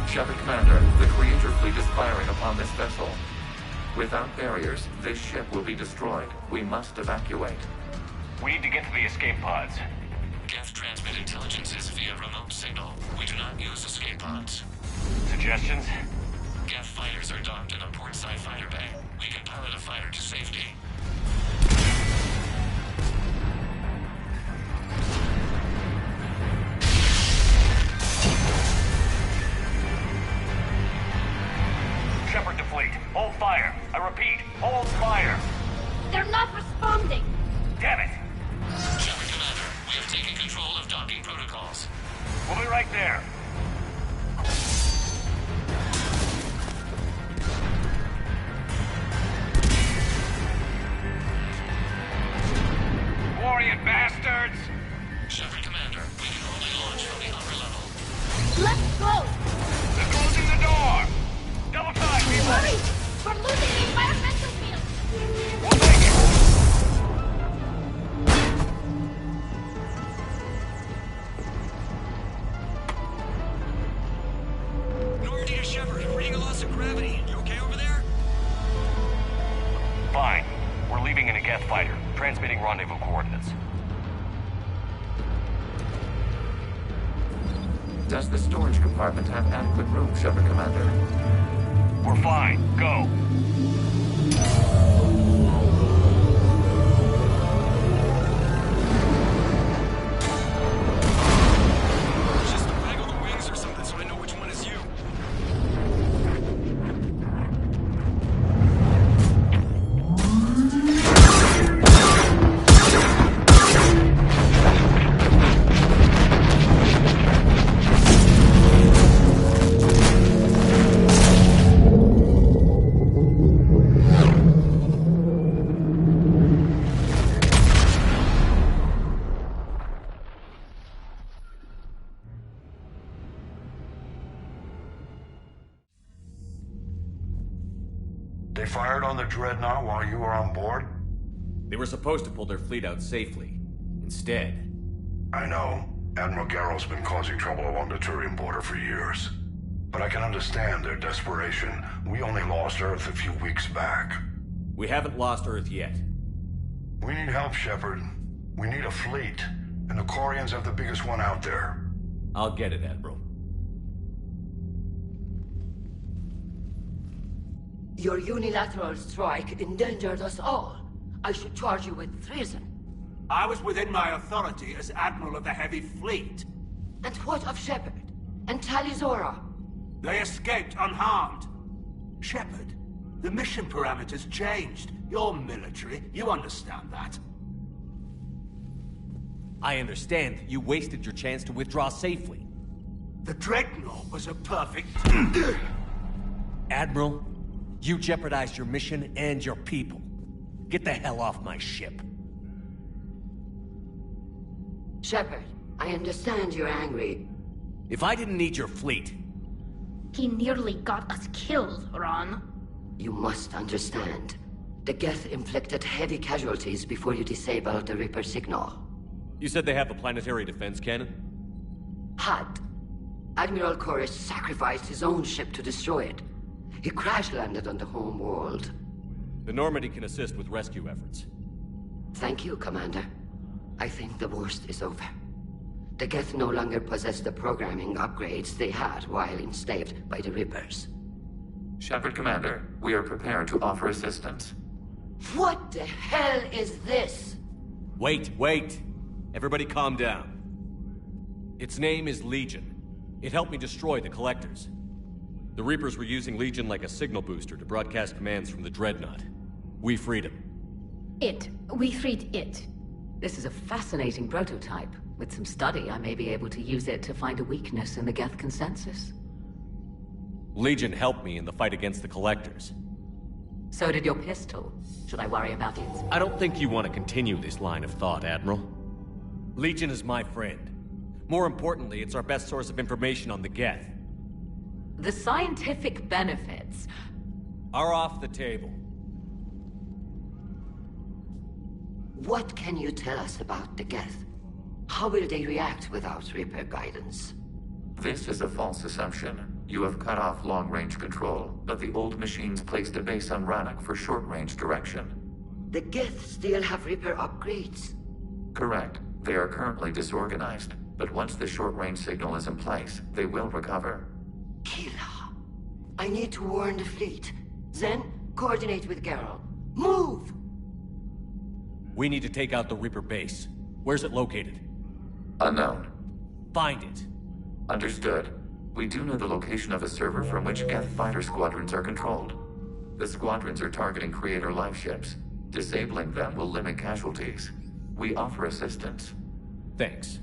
Shepard Commander, the Creator fleet is firing upon this vessel. Without barriers, this ship will be destroyed. We must evacuate. We need to get to the escape pods. Geth transmit intelligences via remote signal. We do not use escape pods. Suggestions? Geth fighters are docked in a portside fighter bay. We can pilot a fighter to safety. Shepard to fleet. Hold fire. I repeat, hold fire. They're not responding. Damn it. Shepard Commander, we have taken control of docking protocols. We'll be right there. Warrior bastards! Shepard Commander, we can only launch from the upper level. Let's go! They're closing the door! Double time, people! Hurry! We're losing the environmental field! We'll take it! Normandy to Shepard, reading a loss of gravity. You okay over there? Fine. We're leaving in a Geth fighter, transmitting rendezvous coordinates. Does the storage compartment have adequate room, Shepard Commander? We're fine. Go. Just waggle the wings or something so I know which one is you. They fired on the Dreadnought while you were on board? They were supposed to pull their fleet out safely. Instead... I know. Admiral Garrow's been causing trouble along the Turian border for years. But I can understand their desperation. We only lost Earth a few weeks back. We haven't lost Earth yet. We need help, Shepard. We need a fleet. And the Quarians have the biggest one out there. I'll get it, Admiral. Your unilateral strike endangered us all. I should charge you with treason. I was within my authority as Admiral of the Heavy Fleet. And what of Shepard? And Talizora? They escaped unharmed. Shepard, the mission parameters changed. You're military, you understand that. I understand that you wasted your chance to withdraw safely. The Dreadnought was a perfect... Admiral, you jeopardized your mission and your people. Get the hell off my ship. Shepard, I understand you're angry. If I didn't need your fleet... He nearly got us killed, Ron. You must understand. The Geth inflicted heavy casualties before you disabled the Reaper signal. You said they have a planetary defense cannon? Had. Admiral Chorus sacrificed his own ship to destroy it. He crash-landed on the home world. The Normandy can assist with rescue efforts. Thank you, Commander. I think the worst is over. The Geth no longer possess the programming upgrades they had while enslaved by the Reapers. Shepard Commander, we are prepared to offer assistance. What the hell is this? Wait. Everybody calm down. Its name is Legion. It helped me destroy the Collectors. The Reapers were using Legion like a signal booster to broadcast commands from the Dreadnought. We freed him. We freed it. This is a fascinating prototype. With some study, I may be able to use it to find a weakness in the Geth consensus. Legion helped me in the fight against the Collectors. So did your pistol. Should I worry about it? I don't think you want to continue this line of thought, Admiral. Legion is my friend. More importantly, it's our best source of information on the Geth. The scientific benefits are off the table. What can you tell us about the Geth? How will they react without Reaper guidance? This is a false assumption. You have cut off long-range control, but the old machines placed a base on Rannoch for short-range direction. The Geth still have Reaper upgrades? Correct. They are currently disorganized, but once the short-range signal is in place, they will recover. Kila, I need to warn the fleet. Then, coordinate with Geralt. Move! We need to take out the Reaper base. Where's it located? Unknown. Find it. Understood. We do know the location of a server from which Geth fighter squadrons are controlled. The squadrons are targeting Creator life ships. Disabling them will limit casualties. We offer assistance. Thanks.